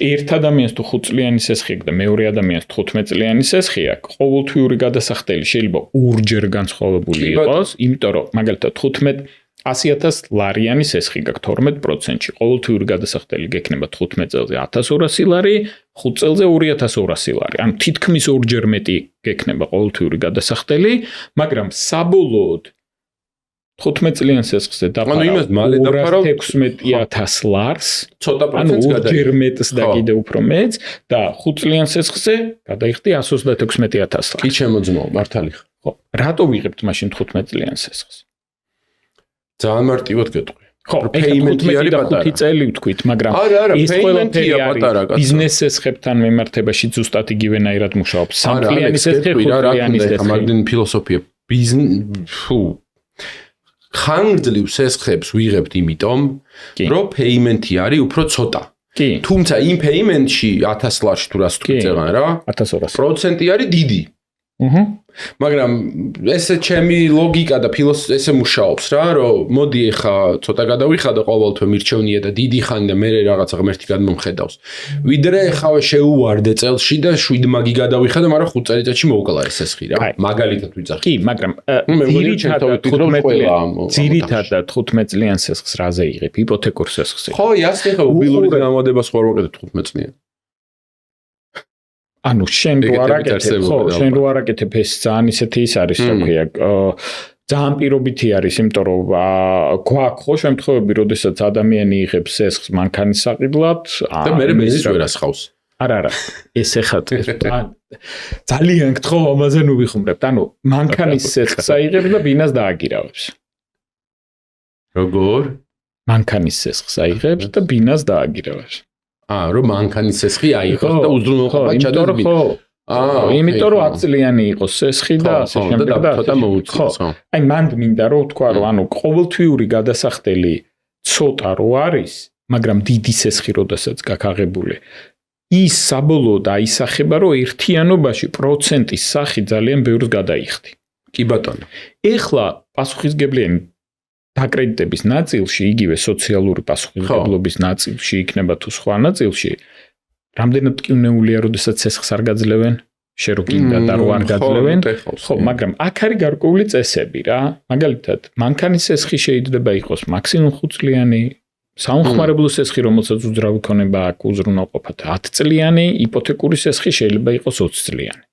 ერთ ადამიანს თუ 5 წლიანი სესხი აქვს და მეორე ადამიანს 15 წლიანი სესხი აქვს, ყოველთვიური გადასახდელი შეიძლება ორჯერ განსხვავებული იყოს, იმიტომ რომ მაგალითად 100,000 ლარიანი სესხი გაქვს 12%-ში. ყოველთვიური გადასახდელი გექნება 15 წელზე 1200 ლარი, 5 წელზე 2200 ლარი. ანუ თითქმის ორჯერ მეტი გექნება ყოველთვიური გადასახდელი, მაგრამ საბოლოოდ 15 წლიან სესხზე ანუ იმას მალე დაფარავ 216,000 ლარს, ცოტა პროცენტს გადაიღე. ჯერ მეტს და კიდე უფრო მეტს და 5 წლიან სესხზე გადაიხდი 136,000 ლარს. კი შემოძმო, მართალი ხარ. ხო, რატო ვიღებთ მაშინ 15 წლიან სესხს? ძალიან მარტივად გეტყვი. ხო, payment-ი არის პატარა. 5 წელი ვთქვით, მაგრამ არა, ეს payment-ია პატარა კაცო. ბიზნეს სესხებთან მიმართებაში ზუსტად იგივენაირად მუშაობს. სამწლიანი სესხი, რა 5 წლიანი თქმა უნდა, სესხი. მაგდენ ფილოსოფია ხანგრძლივ სესხებს ვიღებთ იმიტომ, რომ payment-ი არის უფრო ცოტა. კი. თუმცა იმ payment-ში 1000 ლარში თუ რას თქვი წეღან რა, 1200. პროცენტი არის დიდი. მაგრამ ესე ჩემი ლოგიკა და ესე მუშაობს რა, რომ მოდი ეხა ცოტა გადავიხადო ყოველთვე მირჩევნია და დიდი ხანი და მე რაღაცა ღმერთი გადმომხედავს. ვიდრე ეხავე შეუვარდე წელში და 7 მაგი გადავიხადო, მაგრამ 5 წელიწადში მოვკლა ეს სესხი რა. მაგალითად ვიძახი. კი, მაგრამ ძირითადად 15 წლიან სესხს რაზე იღებ? იპოთეკურ სესხს. ხო, იასე ხო, უბილური გამოდებას ხო არ ვაკეთებ 15 წლიან. ანუ შენ რო არაკეთებ, ხო, შენ რო არაკეთებ ეს ძალიან ისეთი ის არის, რა ქვია, ძალიან პირობითი არის, იმიტომ რომ გვაქვს ხო შემთხვევები, როდესაც ადამიანი იღებს სესხს მანქანის საყიდლად, და მე მეზის ვერას ხავს. არა, ეს ეხა ძალიან გთხოვ ამაზე ნუ ვიხუმრებთ. ანუ მანქანის სესხს აიღებს და ბინას დააგირავებს. როგორ? მანქანის სესხს აიღებს და ბინას დააგირავებს. რომ მანქანის სესხი აიღოს და უზრუნველყოფა ჩადოს ბინა. იმიტომ რომ 10 წლიანი იყოს სესხი და ასე შემდეგ და ცოტა მოუწევს. აი მან მინდა რომ თქვა რომ ანუ ყოველთვიური გადასახდელი ცოტა რო არის, მაგრამ დიდი სესხი როდესაც გაქაღებული, ის საბოლოოდ აისახება რომ ერთიანობაში პროცენტის სახი ძალიან ბევრს გადაიხდი. კი ბატონო. ეხლა პასუხისგებლიანი დაკრედიტების ნაწილში, იგივე სოციალური პასუხისმგებლობის ნაწილში იქნება თუ სხვა ნაწილში, რამდენად ტკივნეულია, როდესაც სესხს არ გაძლევენ, შე რო გინდა და რო არ გაძლევენ. ხო, მაგრამ აქ არის გარკვეული წესები რა. მაგალითად, მანქანის სესხი შეიძლება იყოს მაქსიმუმ 5 წლიანი, საუნხმარებლო სესხი, რომელსაც უძრავი ქონება აქვს უზრუნველყოფა 10 წლიანი, იპოთეკური სესხი შეიძლება იყოს 20 წლიანი.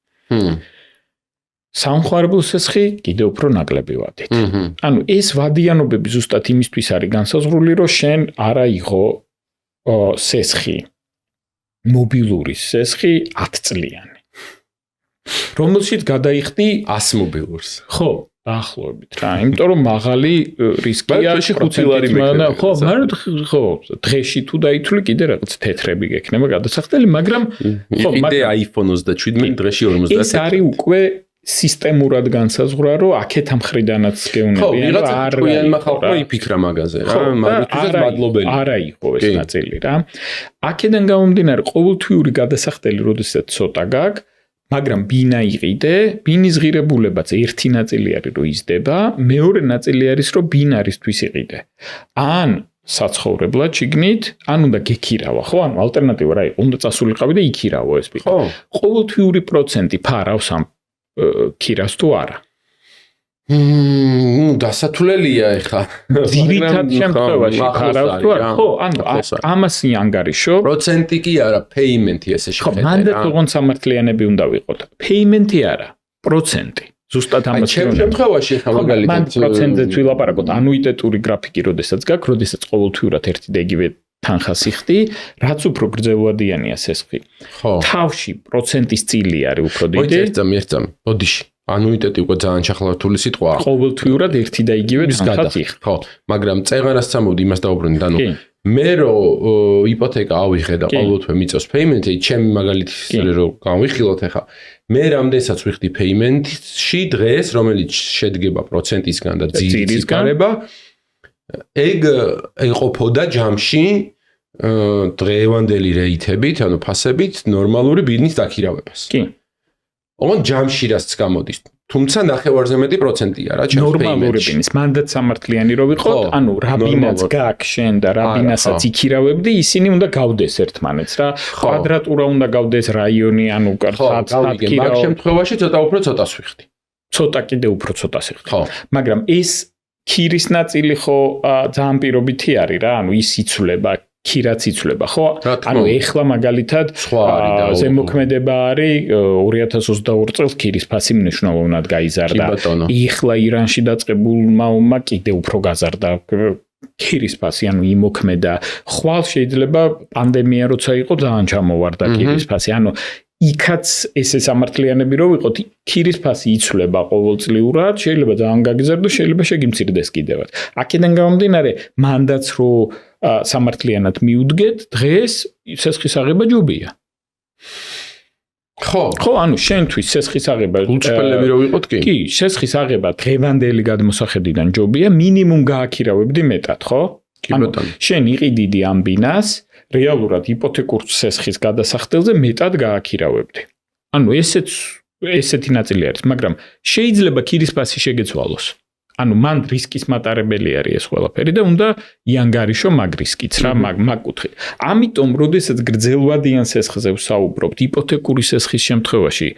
საუნხმარებლო სესხი კიდევ უფრო ნაკლები ვადით. ანუ ეს ვადიანობები ზუსტად იმისთვის არის განსაზღვრული, რომ შენ არ აიღო სესხი, მობილური სესხი 10 წლიანი. რომელშიც გადაიხდი 100 მობილურს. ხო, დაახლოებით რა, იმიტომ რომ მაღალი რისკია პროცენტი. ხო, მაგრამ ხო, დღეში თუ დაითვლი კიდე რაღაც თეთრები გექნება გადასახდელი, მაგრამ ხო, კიდე iPhone 27 დღეში 50. ეს არის უკვე სისტემურად განსაზღვრა, რომ აქეთ ამხრიდანაც გეუნებიან, რომ არ თქვენმა ხალხმა იფიქრა მაგაზე რა, მაგითაც მადლობელი. არა იყო ეს ნაწილი რა. აქედან გამომდინარე, ყოველთვიური გადასახდელი, როდესაც ცოტა გაქვს, მაგრამ ბინა იყიდე, ბინის ღირებულებაც ერთი ნაწილი არის, რომ იზრდება, მეორე ნაწილი არის, რომ ბინარისთვის იყიდე. ან საცხოვრებლად შიგნით, ან უნდა გექირავა, ხო? ანუ ალტერნატივა რა იყო? უნდა წასულიყავი და იქირავო ეს ბინა. ყოველთვიური პროცენტი ფარავს ამ ქირას თუ არა. დასათვლელია ეხა. ძირითად შემთხვევაში ფარავს თუ არა. ხო, ანუ ამასი ანგარიშო. პროცენტი კი არა, payment-ი ესე შეხედე. ხო, მანდ ოღონდ სამართლიანები უნდა ვიყოთ. payment-ი არა, პროცენტი. ზუსტად ამას ჩემ შემთხვევაში ხა მაგალითად მან პროცენტზე ვილაპარაკოთ ანუიტეტური გრაფიკი, როდესაც გაქვს, როდესაც ყოველთვიურად ერთი და იგივე თანხას იხდი, რაც უფრო გრძელვადიანია სესხი. ხო. თავში პროცენტის წილი არის უფრო დიდი. ერთზამი. ბოდიში. ანუიტეტი უკვე ძალიან ჩახლართული სიტყვაა. ყოველთვიურად ერთი და იგივე თანხას იხდი. ხო, მაგრამ წეღარას წამოვდი იმას დავუბრუნდი, ანუ მე რო იპოთეკა ავიღე და ყოველთვე მიწევს payment-ი, ჩემი მაგალითი რო გავიხილოთ ახლა, მე რამდენსაც ვიხდი payment-ში დღეს, რომელიც შედგება პროცენტისგან და ძირის გარება, ეგ ეყოფოდა ჯამში დღევანდელი რეიტებით, ანუ ფასებით ნორმალური ბიზნეს დაქირავებას. კი. ოღონდ ჯამში რაც გამოდის. თუმცა ნახევარზე მეტი პროცენტია რა ჩემს payment-ში. ნორმალური ბიზნეს, მანდაც სამართლიანი რო ვიყოთ, ანუ რა ბინაც გაქვს შენ და რა ბინასაც იქირავებდი, ისინი უნდა გავდეს ერთმანეთს რა. კვადრატურა უნდა გავდეს რაიონი, ანუ კარგად დაქირავ. მაგ შემთხვევაში ცოტა უფრო ცოტას ვიხდი. ცოტა კიდე უფრო ცოტას ვიხდი. მაგრამ ეს ქირის ნაწილი ხო ძალიან პირობითი არის რა, ანუ ის იცვლება ქირაც იცვლება, ხო? რა თქმა უნდა. ეხლა მაგალითად სხვა არის და ზემოქმედება არის 2022 წელს ქირის ფასი მნიშვნელოვნად გაიზარდა. კი, ბატონო. ეხლა ირანში დაწყებულმა ომმა კიდე უფრო გაზარდა ქირის ფასი, ანუ იმოქმედა. ხვალ შეიძლება პანდემია როცა იყო ძალიან ჩამოვარდა ქირის ფასი. ანუ იქაც ესე სამართლიანები რო ვიყოთ, ქირის ფასი იცვლება ყოველწლიურად, შეიძლება ძალიან გაგიზარდოს, შეიძლება შეგიმცირდეს კიდევაც. აქედან გამომდინარე, მანდაც რო სამართლიანად მიუდგეთ, დღეს სესხის აღება ჯობია. ხო, ანუ შენთვის სესხის აღება გულწრფელები რო ვიყოთ კი? კი, სესხის აღება დღევანდელი გადმოსახედიდან ჯობია, მინიმუმ გააქირავებდი მეტად, ხო? კი ბატონო. შენ იყიდიდი ამ ბინას, რეალურად იპოთეკურ სესხის გადასახდელზე მეტად გააქირავებდი. ანუ ესეთი ნაწილი არის, მაგრამ შეიძლება ქირის ფასი შეგეცვალოს. ანუ მან რისკის მატარებელი არის ეს ყველაფერი და უნდა იანგარიშო მაგ რისკიც რა, მაგ კუთხით. ამიტომ, როდესაც გრძელვადიან სესხზე ვსაუბრობთ, იპოთეკური სესხის შემთხვევაში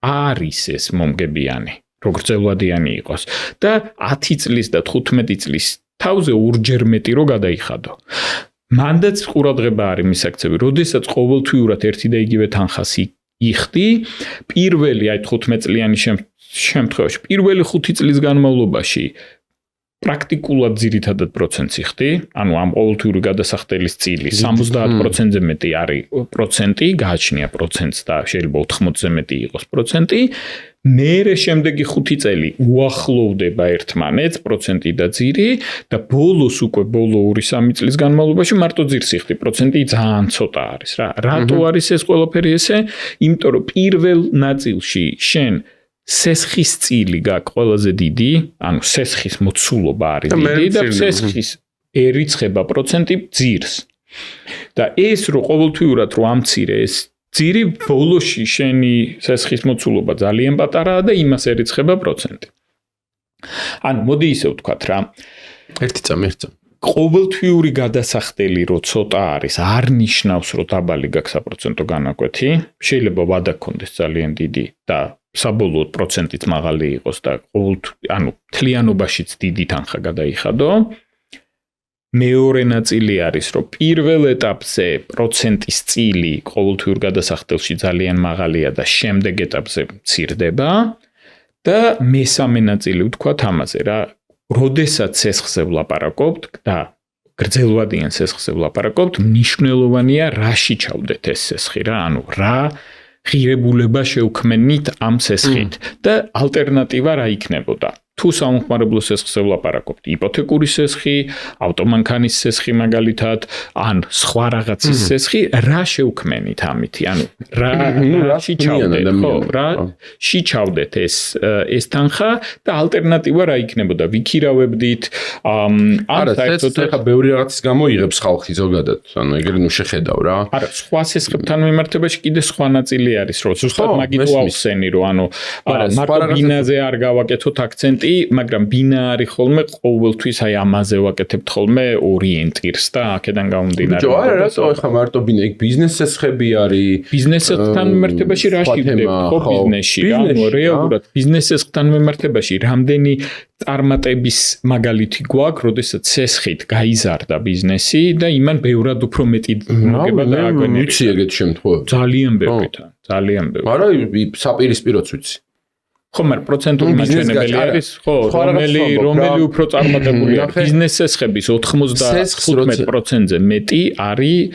არის ეს მომგებიანი, რომ გრძელვადიანი იყოს და 10 წლის და 15 წლის თავზე ორჯერ მეტი რო გადაიხადო. მანდაც ყურადღება არის მისაქცევი, როდესაც ყოველთვიურად ერთი და იგივე თანხას იხდი, პირველი 15 წლიანი შემთხვევაში, პირველი 5 წლის განმავლობაში პრაქტიკულად ძირითადად პროცენტს იხდი, ანუ ამ ყოველთვიური გადასახდელის წილი 70%-ზე მეტი არის პროცენტი, გააჩნია პროცენტს და შეიძლება 80-ზე მეტი იყოს პროცენტი. მერე შემდეგი 5 წელი უახლოვდება ერთმანეთს პროცენტი და ძირი და ბოლოს უკვე ბოლო 2-3 წლის განმავლობაში მარტო ძირს იხდი, პროცენტი ძალიან ცოტა არის რა. რატო არის ეს ყველაფერი ესე? იმიტომ რომ პირველ ნაწილში შენ სესხის წილი გაქვს ყველაზე დიდი, ანუ სესხის მოცულობა არის დიდი და სესხის ერიცხება პროცენტი ძირს. და ეს რო ყოველთვიურად რო ამცირე ეს ძირი ბოლოში შენი სესხის მოცულობა ძალიან პატარაა და იმას ერიცხება პროცენტი. ანუ მოდი ისე ვთქვათ რა. ერთი წამი. ყოველთვიური გადასახდელი რო ცოტა არის, არ ნიშნავს რომ დაბალი გაქვს საპროცენტო განაკვეთი. შეიძლება ვადა გქონდეს ძალიან დიდი და საბოლოოდ პროცენტიც მაღალი იყოს და ანუ მთლიანობაშიც დიდი თანხა გადაიხადო. მეორე ნაწილი არის, რომ პირველ ეტაპზე პროცენტის წილი ყოველთვიურ გადასახდელში ძალიან მაღალია და შემდეგ ეტაპზე მცირდება და მესამე ნაწილი ვთქვათ ამაზე რა, როდესაც სესხზე ვლაპარაკობთ და გრძელვადიან სესხზე ვლაპარაკობთ, მნიშვნელოვანია რაში ჩავდეთ ეს სესხი რა, ანუ რა ღირებულება შევქმნით ამ სესხით და ალტერნატივა რა იქნებოდა. თუ სამხმარებლო სესხზე ვლაპარაკობთ, იპოთეკური სესხი, ავტომანქანის სესხი მაგალითად, ან სხვა რაღაცის სესხი, რა შევქმნით ამითი? ანუ რაში ჩავდეთ, ხო, რაში ჩავდეთ ეს თანხა და ალტერნატივა რა იქნებოდა? ვიქირავებდით, არა, საერთოდ ახლა ბევრი რაღაცის გამო იღებს ხალხი ზოგადად, ანუ ეგრე ნუ შეხედავ რა. არა, სხვა სესხებთან მიმართებაში კიდე სხვა ნაწილი არის, რომ ზუსტად მაგით ვახსენი, რომ ანუ მარტო ბინაზე არ გავაკეთოთ აქცენტი, მაგრამ ბინა არის ხოლმე ყოველთვის აი ამაზე ვაკეთებთ ხოლმე ორიენტირს და აქედან გამომდინარე. ჯო, არა, რატო ახლა მარტო ბინა, იქ ბიზნეს სესხები არის. ბიზნესთან მიმართებაში რა შევდებით ხო ბიზნესში, ანუ რეალურად ბიზნეს სესხთან მიმართებაში რამდენი წარმატების მაგალითი გვაქვს, როდესაც სესხით გაიზარდა ბიზნესი და იმან ბევრად უფრო მეტი მოგება დააგვენერია. ვიცი ეგეთ შემთხვევები. ძალიან ბევრი. არა, საპირისპიროც ვიცი. ხო, მაგრამ პროცენტული მაჩვენებელი არის, ხო, რომელი უფრო წარმატებულია. ბიზნეს სესხების 95%-ზე მეტი არის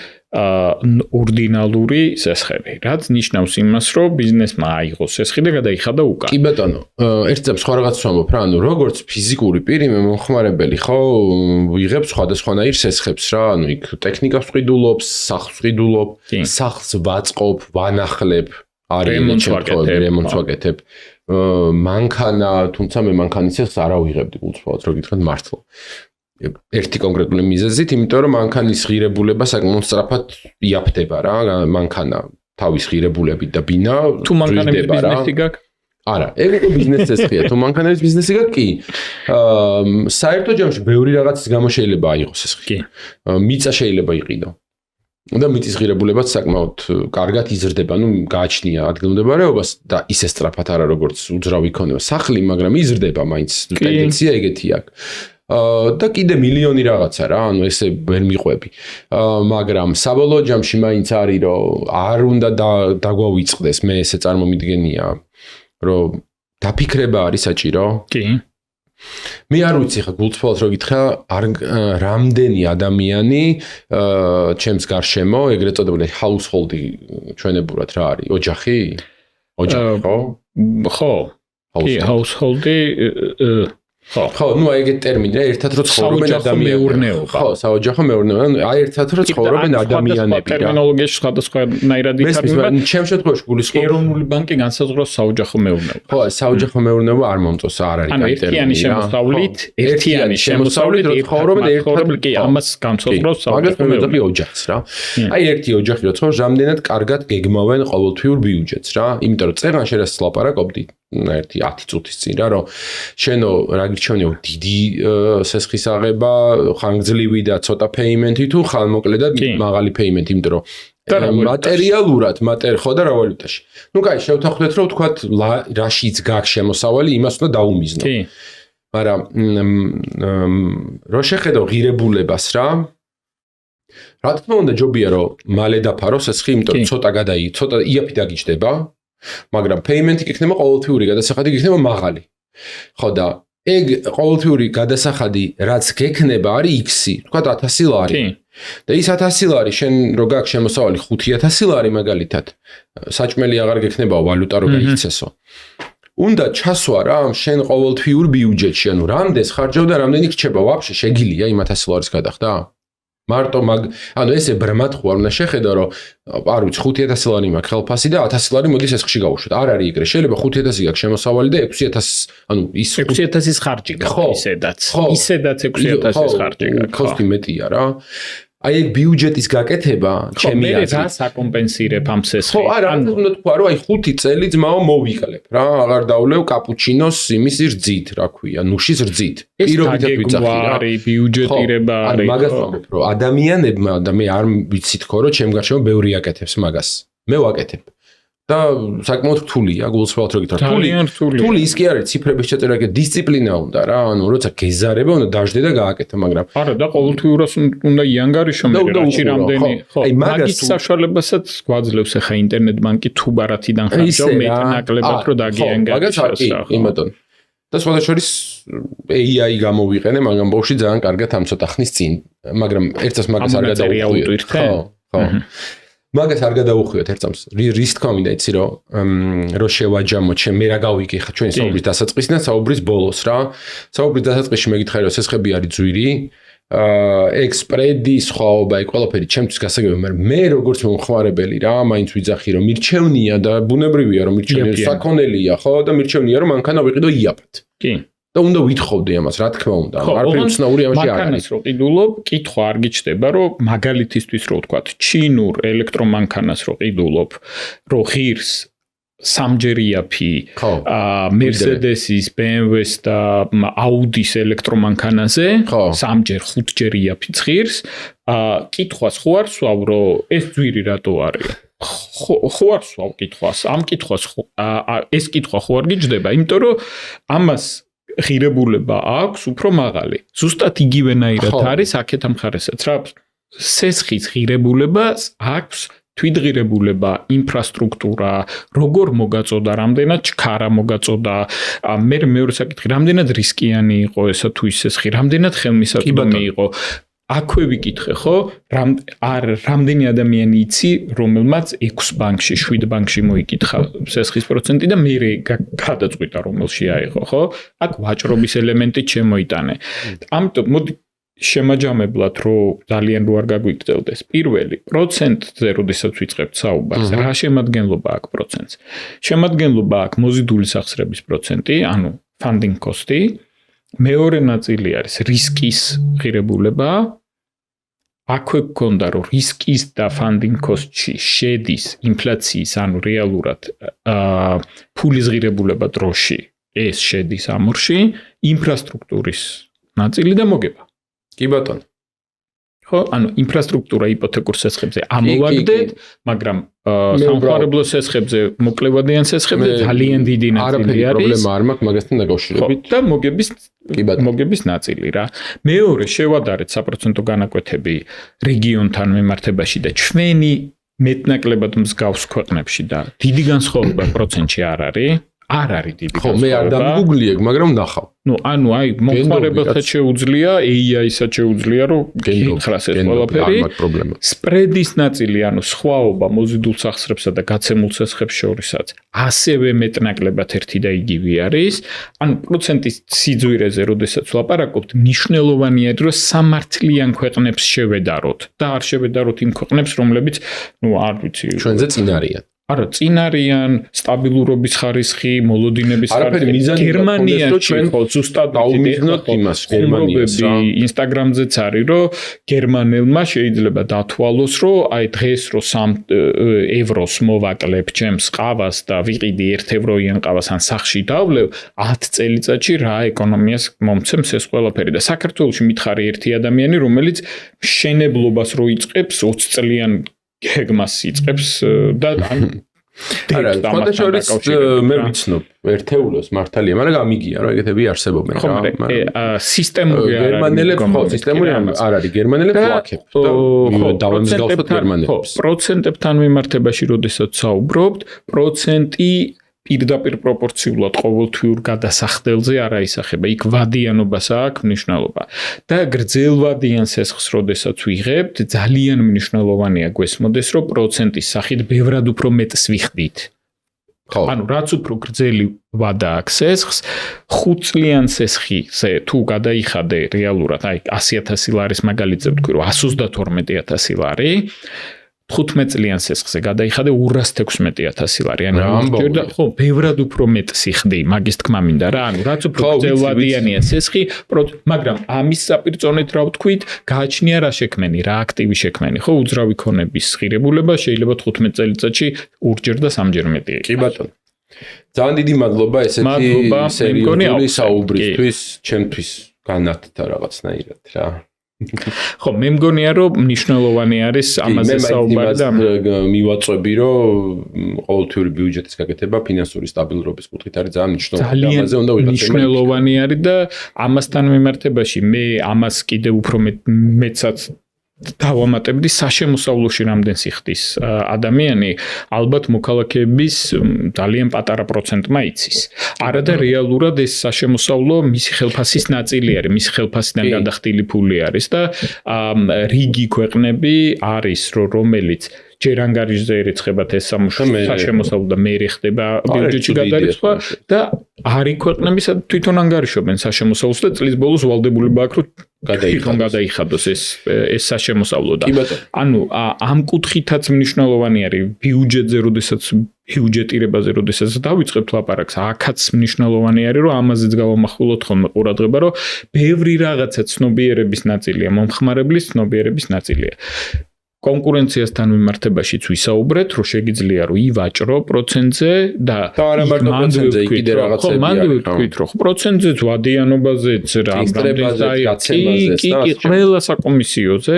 ორდინალური სესხები, რაც ნიშნავს იმას, რომ ბიზნესმა აიღო სესხი და გადაიხადა უკან. კი ბატონო, ერთ წამს სხვა რაღაც ვამბობ რა, ანუ როგორც ფიზიკური პირი მომხმარებელი, ხო, ვიღებ სხვადასხვანაირ სესხებს რა, ანუ იქ ტექნიკას ვყიდულობ, სახლს ვყიდულობ, სახლს ვაწყობ, ვანახლებ, არის რემონტს ვაკეთებ. მანქანა, თუმცა მე მანქანის სესხს არ ავიღებდი გულწრფელად, რო გითხრათ მართლა. ერთი კონკრეტული მიზეზით, იმიტომ რომ მანქანის ღირებულება საკმაოდ სწრაფად იაფდება რა, მანქანა თავის ღირებულებით და ბინა თუ მანქანების ბიზნესი გაქვს? არა, ეგ უკვე ბიზნეს სესხია, თუ მანქანების ბიზნესი გაქვს კი. საერთო ჯამში ბევრი რაღაცის გამო შეიძლება აიღოს სესხი. კი. მიწა შეიძლება იყიდო. და მიწის ღირებულებაც საკმაოდ კარგად იზრდება, ну გააჩნია ადგილმდებარეობას და ისე სწრაფად არა როგორც უძრავი იქნება სახლი, მაგრამ იზრდება მაინც ტენდენცია ეგეთი აქვს. და კიდე მილიონი რაღაცა რა, ანუ ესე ვერ მიყვები. მაგრამ საბოლოო ჯამში მაინც არის რომ არ უნდა დაგვავიწყდეს, მე ესე წარმომიდგენია, რომ დაფიქრება არის საჭირო. კი. მე არ ვიცი ხა გულწრფელად რო გითხრა, რამდენი ადამიანი ჩემს გარშემო, ეგრეთ წოდებული household-ი ჩვენებურად რა არის? ოჯახი? ოჯახი ხო? ხო. კი, household-ი ხო, ნუ ეგეთ ტერმინი რა, ერთად რო ცხოვრობენ ადამიანები. ხო, საოჯახო მეურნეობა. ანუ ერთად რო ცხოვრობენ ადამიანები რა. ტერმინოლოგიაში სხვადასხვანაირად ითარგმნება. ჩემ შემთხვევაში გულისხმობ ეროვნული ბანკი განსაზღვრავს საოჯახო მეურნეობას. ხო, საოჯახო მეურნეობა არ მომწონს, არ არის კაი ტერმინი. ერთიანი შემოსავლით რო ცხოვრობენ ერთად, კი, ამას განსაზღვრავს საოჯახო მეურნეობა ოჯახს რა. აი ერთი ოჯახი რო ცხოვრობს, რამდენად კარგად გეგმავენ ყოველთვიურ ბიუჯეტს რა. იმიტომ რომ წერან შენ ლაპარაკობდი ერთი 10 წუთის წინ რა, რომ შენო რა გირჩევნიო დიდი სესხის აღება, ხანგრძლივი და ცოტა პეიმენტი თუ ხანმოკლე და მაღალი პეიმენტი, იმიტომ რომ მატერიალურად, ხო და რა ვალუტაში. ნუ კაი, შევთანხმდეთ რომ თქვათ რაშიც გაქვს შემოსავალი, იმას უნდა დაუმიზნო. კი. მაგრამ რო შეხედო ღირებულებას რა, რა თქმა უნდა ჯობია რომ მალე დაფარო სესხი, იმიტომ რომ ცოტა იაფი დაგიჯდება. მაგრამ payment-ი იქნება ყოველთვიური გადასახადი იქნება მაღალი. ხო და ეგ ყოველთვიური გადასახადი რაც გექნება არის X-ი, თქვა 1000 ლარი. და ის 1000 ლარი შენ რო გაქვს შემოსავალი 5000 ლარი მაგალითად, საჭმელი აღარ გექნება ვალუტა რო გაიქცესო. უნდა ჩასვა რა შენ ყოველთვიურ ბიუჯეტში, ანუ რამდენს ხარჯავ და რამდენი რჩება ვაფშე შეგილია იმ 1000 ლარის გადახდა? მარტო ანუ ესე ბრმად ხო არ უნდა შეხედო რომ არ ვიცი 5000 ლარი მაქვს ხელფასი და 1000 ლარი მოდის ესხში გავუშვათ. არ არის ეგრე. შეიძლება 5000 გაქვს შემოსავალი და 6000 ანუ ის 6000-ის ხარჯი გაქვს ისედაც. ისედაც 6000-ის ხარჯი გაქვს. კოსტი მეტია რა. აი ეგ ბიუჯეტის გაკეთება ჩემი აზრით რა საკომპენსირებ ამ სესხს. ხო, არა, უნდა თქვა რომ აი 5 წელი ძმაო მოვიკლებ რა, აღარ დავლევ კაპუჩინოს იმის რძით, რა ქვია, ნუშის რძით. პირობითად ვიძახი რა. არის ბიუჯეტირება არის. მაგას ვამბობ რომ ადამიანებმა და მე არ ვიცი თქო რომ ჩემ გარშემო ბევრი აკეთებს მაგას. მე ვაკეთებ. და საკმაოდ რთულია, გულწრფელად რო გითხრათ. რთული ის კი არის, ციფრების ჩაწერა კი დისციპლინა უნდა რა, ანუ როცა გეზარება უნდა დაждდე და გააკეთე, მაგრამ არა და ყოველთვიურას უნდა იანგარიშო მე რა, რამდენი, ხო, მაგის საშუალებასაც გვაძლევს ახლა ინტერნეტ ბანკი თუ ბარათიდან ხარჯავ მეტნაკლებად რო დაგიანგარიშოს. იმათონ. და სხვადასხვა AI გამოვიყენე, მაგრამ ბავშვი ძალიან კარგად ამ ცოტა ხნის წინ, მაგრამ ერთს მაგას არ გადაუხვიოთ. ხო. მაგას არ გადაუხვიოთ ერთს. რის თქმა უნდა იცი რომ შევაჯამოთ, მე რა გავიგე ხა ჩვენი საუბრის დასაწყისიდან საუბრის ბოლოს რა. საუბრის დასაწყისში მე გითხარი რომ სესხები არის ძვირი, ექსპრედი სხვაობა, ეგ ყველაფერი ჩემთვის გასაგებია, მაგრამ მე როგორც მომხმარებელი რა, მაინც ვიძახი რომ მირჩევნია და ბუნებრივია რომ მირჩევნია, საქონელია, ხო და მირჩევნია რომ მანქანა ვიყიდო იაფად. კი. და უნდა ვითხოვდე ამას, რა თქმა უნდა. არაფერი უცნაური ამაში არ არის. მანქანას რო ყიდულობ, კითხვა არ გიჩნდება, რომ მაგალითისთვის რო ვთქვათ, ჩინურ ელექტრომანქანას რო ყიდულობ, რო ღირს სამჯერ იაფი, Mercedes-ის, BMW-ს და Audi-s ელექტრომანქანაზე, სამჯერ, 5ჯერ იაფი ღირს, კითხვას ხო არ სვავ, რომ ეს ძვირი რატო არის? ხო არ სვავ კითხვას, ამ კითხვას ეს კითხვა ხო არ გიჯდება, იმიტომ რომ ამას ღირებულება აქვს უფრო მაღალი. ზუსტად იგივენაირად არის აქეთ ამ ხარესაც რა. სესხის ღირებულებას აქვს თვითღირებულება, ინფრასტრუქტურა, როგორ მოგაწოდა, რამდენად ჩქარა მოგაწოდა, მეორე საკითხი, რამდენად რისკიანი იყო ესა თუ ის სესხი, რამდენად ხელმისაწვდომი იყო. აქვე ვიკითხე, ხო? რამდენი ადამიანი იცი, რომელმაც 6 ბანკში, 7 ბანკში მოიკითხა სესხის პროცენტი და მე გადაწყვიტა რომელში აიღო, ხო? აქ ვაჭრობის ელემენტი შემოიტანე. ამიტომ მოდი შემაჯამებლად რომ ძალიან რო არ გაგვიგრძელდეს. პირველი პროცენტზე როდესაც ვიწყებთ საუბარს, რა შემადგენლობა აქვს პროცენტს? შემადგენლობა აქვს მოზიდული სახსრების პროცენტი, ანუ funding cost-ი. მეორე ნაწილი არის რისკის ღირებულება. აქვე გქონდა რომ რისკის და funding cost-ში შედის ინფლაციის, ანუ რეალურად ფულის ღირებულება დროში, ეს შედის ამორში, ინფრასტრუქტურის ნაწილი და მოგება. კი ბატონო. ხო? ანუ ინფრასტრუქტურა იპოთეკურ სესხებზე ამოვაგდეთ, მაგრამ სამხარებლო სესხებზე, მოკლევადიან სესხებზე ძალიან დიდი ნაწილი არის. პრობლემა არ მაქვს მაგასთან დაკავშირებით. და მოგების ნაწილი რა. მეორე შევადარეთ საპროცენტო განაკვეთები რეგიონთან მიმართებაში და ჩვენი მეტნაკლებად მსგავს ქვეყნებში და დიდი განსხვავება პროცენტში არ არის. არ არის დიდი ხო, მე არ დამგუგლიე, მაგრამ ნახავ. ანუ აი მომხმარებელსაც შეუძლია, AI-საც შეუძლია, რომ გითხრას ეს ყველაფერი. სპრედის ნაწილი, ანუ სხვაობა მოზიდულ სახსრებსა და გაცემულ სესხებს შორისაც, ასევე მეტნაკლებად ერთი და იგივე არის. ანუ პროცენტის სიძვირეზე, როდესაც ვლაპარაკობთ, მნიშვნელოვანია, რომ სამართლიან ქვეყნებს შევედაროთ და არ შევედაროთ იმ ქვეყნებს, რომლებიც, არ ვიცი, ჩვენზე წინ არიან. არა, წინ არიან, სტაბილურობის ხარისხი, მოლოდინების ხარისხი. გერმანიაში ხო ზუსტად დაუმიზნოთ იმას, გერმანიას რა. ინსტაგრამზეც არის, რომ გერმანელმა შეიძლება დათვალოს, რომ აი დღეს რო 3 ევროს მოვაკლებ ჩემს ყავას და ვიყიდი 1 ევროიან ყავას ან სახში დავლევ, 10 წელიწადში რა ეკონომიას მომცემს ეს ყველაფერი და საქართველოში მითხარი ერთი ადამიანი, რომელიც მშენებლობას რო იწყებს 20 წლიან გეგმას იწყებს და არა, სხვადასხვა მე ვიცნობ ერთეულოს მართალია, მაგრამ გამიგია, რომ ეგეთები არსებობენ რა. სისტემური არ არის. გერმანელებს ხო, სისტემური არ არის. გერმანელებს ვაკებთ და დავემსგავსოთ გერმანელებს. პროცენტებთან მიმართებაში, როდესაც საუბრობთ, პროცენტი პირდაპირ პროპორციულად ყოველთვიურ გადასახდელზე არ აისახება. იქ ვადიანობას აქვს მნიშვნელობა. და გრძელვადიან სესხს, როდესაც ვიღებთ, ძალიან მნიშვნელოვანია გვესმოდეს, რომ პროცენტის სახით ბევრად უფრო მეტს ვიხდით. ანუ რაც უფრო გრძელი ვადა აქვს სესხს, 5 წლიან სესხზე თუ გადაიხადე რეალურად, აი 100,000 ლარის მაგალითზე ვთქვი, რომ 132,000 ლარი 15 წლიან სესხზე გადაიხადე 216,000 ლარი. ანუ ჯერდა ხო, ბევრად უფრო მეტს იხდი, მაგის თქმა მინდა რა. ანუ რაც უფრო გრძელვადიანია სესხი, მაგრამ ამის საპირწონეთ რა ვთქვით, გააჩნია რა შექმენი, რა აქტივი შექმენი. ხო, უძრავი ქონების ღირებულება შეიძლება 15 წელიწადში 2-ჯერ და 3-ჯერ მეტი იყოს. კი ბატონო. ძალიან დიდი მადლობა ესეთი სერიოზული საუბრისთვის, ჩემთვის განათთა რაღაცნაირად რა. ხო, მე მგონია, რომ მნიშვნელოვანი არის ამაზე საუბარი და მივაწვევი, რომ ყოველთვიური ბიუჯეტის გაკეთება ფინანსური სტაბილურობის კუთხით არის ძალიან მნიშვნელოვანი. ამაზე უნდა ვიღაც მნიშვნელოვანი არის და ამასთან მიმართებაში მე ამას კიდევ უფრო მეცაც დავამატებდი საშემოსავლოში რამდენს იხდის ადამიანი, ალბათ მოქალაქეების ძალიან პატარა პროცენტმა იცის. არა და რეალურად ეს საშემოსავლო მისი ხელფასის ნაწილი არის, მისი ხელფასიდან გადახდილი ფული არის და რიგი ქვეყნები არის, რომელიც ჯერ ანგარიშზე ერიცხებათ ეს საშემოსავლო და მე ხდება ბიუჯეტში გადარიცხვა და არის ქვეყნები, სადაც თვითონ ანგარიშობენ საშემოსავლოს და წლის ბოლოს ვალდებულება აქვს, რომ გადაიხადოს ეს საშემოსავლო და ანუ ამ კუთხითაც მნიშვნელოვანი არის ბიუჯეტზე, როდესაც ბიუჯეტირებაზე, როდესაც დავიწყებთ ლაპარაკს, აქაც მნიშვნელოვანი არის, რომ ამაზეც გავამახვილოთ ხოლმე ყურადღება, რომ ბევრი რაღაცა ცნობიერების ნაწილია, მომხმარებლის ცნობიერების ნაწილია. კონკურენციასთან მიმართებაშიც ვისაუბრეთ, რომ შეგიძლია რომ ივაჭრო პროცენტზე და არა მარტო პროცენტზე, კიდე რაღაცები აქვს. მანდ ვთქვით, რომ პროცენტზეც, ვადიანობაზეც, კი, ყველა საკომისიოზე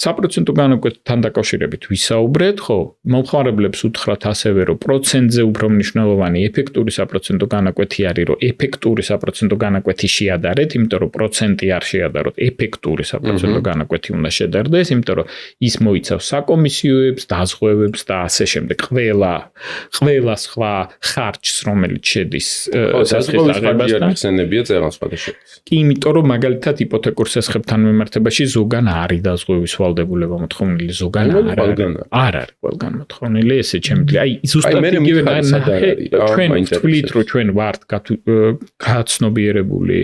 საპროცენტო განაკვეთთან დაკავშირებით ვისაუბრეთ, ხო, მომხმარებლებს უთხრათ ასევე, რომ პროცენტზე უფრო მნიშვნელოვანი ეფექტური საპროცენტო განაკვეთი არის, რომ ეფექტური საპროცენტო განაკვეთი შეადარეთ, იმიტომ რომ პროცენტი არ შეადაროთ, ეფექტური საპროცენტო განაკვეთი უნდა შედარდეს, იმიტომ რომ ის მოიცავს საკომისიოებს, დაზღვევებს და ასე შემდეგ. ყველა სხვა ხარჯს, რომელიც შედის საზღვაოს ხარჯი ხსენებია წელს სხვადასხვა. კი, იმიტომ რომ მაგალითად იპოთეკურ სესხებთან მიმართებაში ზოგან არის დაზღვევის ვალდებულება მოთხოვნილი, ზოგან არ არის ყველგან მოთხოვნილი, ესე ჩემთლი. აი, ზუსტად იგივე ჩვენ ვთვლით, რომ ჩვენ ვართ გაცნობიერებული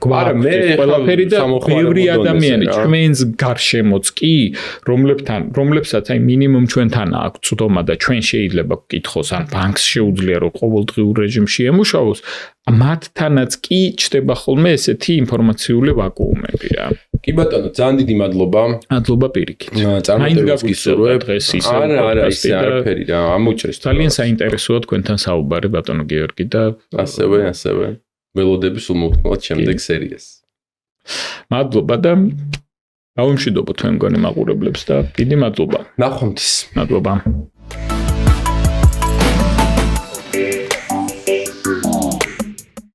გვაქვს ყველაფერი და ბევრი ადამიანი ჩვენს გარშემოც კი, რომლებსაც აი მინიმუმ ჩვენთან აქვს წვდომა და ჩვენ შეიძლება გკითხოს ან ბანკს შეუძლია რომ ყოველდღიურ რეჟიმში ემუშაოს, მათთანაც კი ჩდება ხოლმე ესეთი ინფორმაციული ვაკუუმები რა. კი ბატონო, ძალიან დიდი მადლობა. მადლობა პირიქით. წარმატებებს გისურვებ. დღეს ისე არა, ისე არაფერი რა, ამოჭრეს. ძალიან საინტერესოა თქვენთან საუბარი ბატონო გიორგი და ასევე. ველოდები სულ მოვთმოთ შემდეგ სერიას. მადლობა და გავიმშვიდობო თქვენ მგონი მაყურებლებს და დიდი მადლობა. ნახვამდის. მადლობა.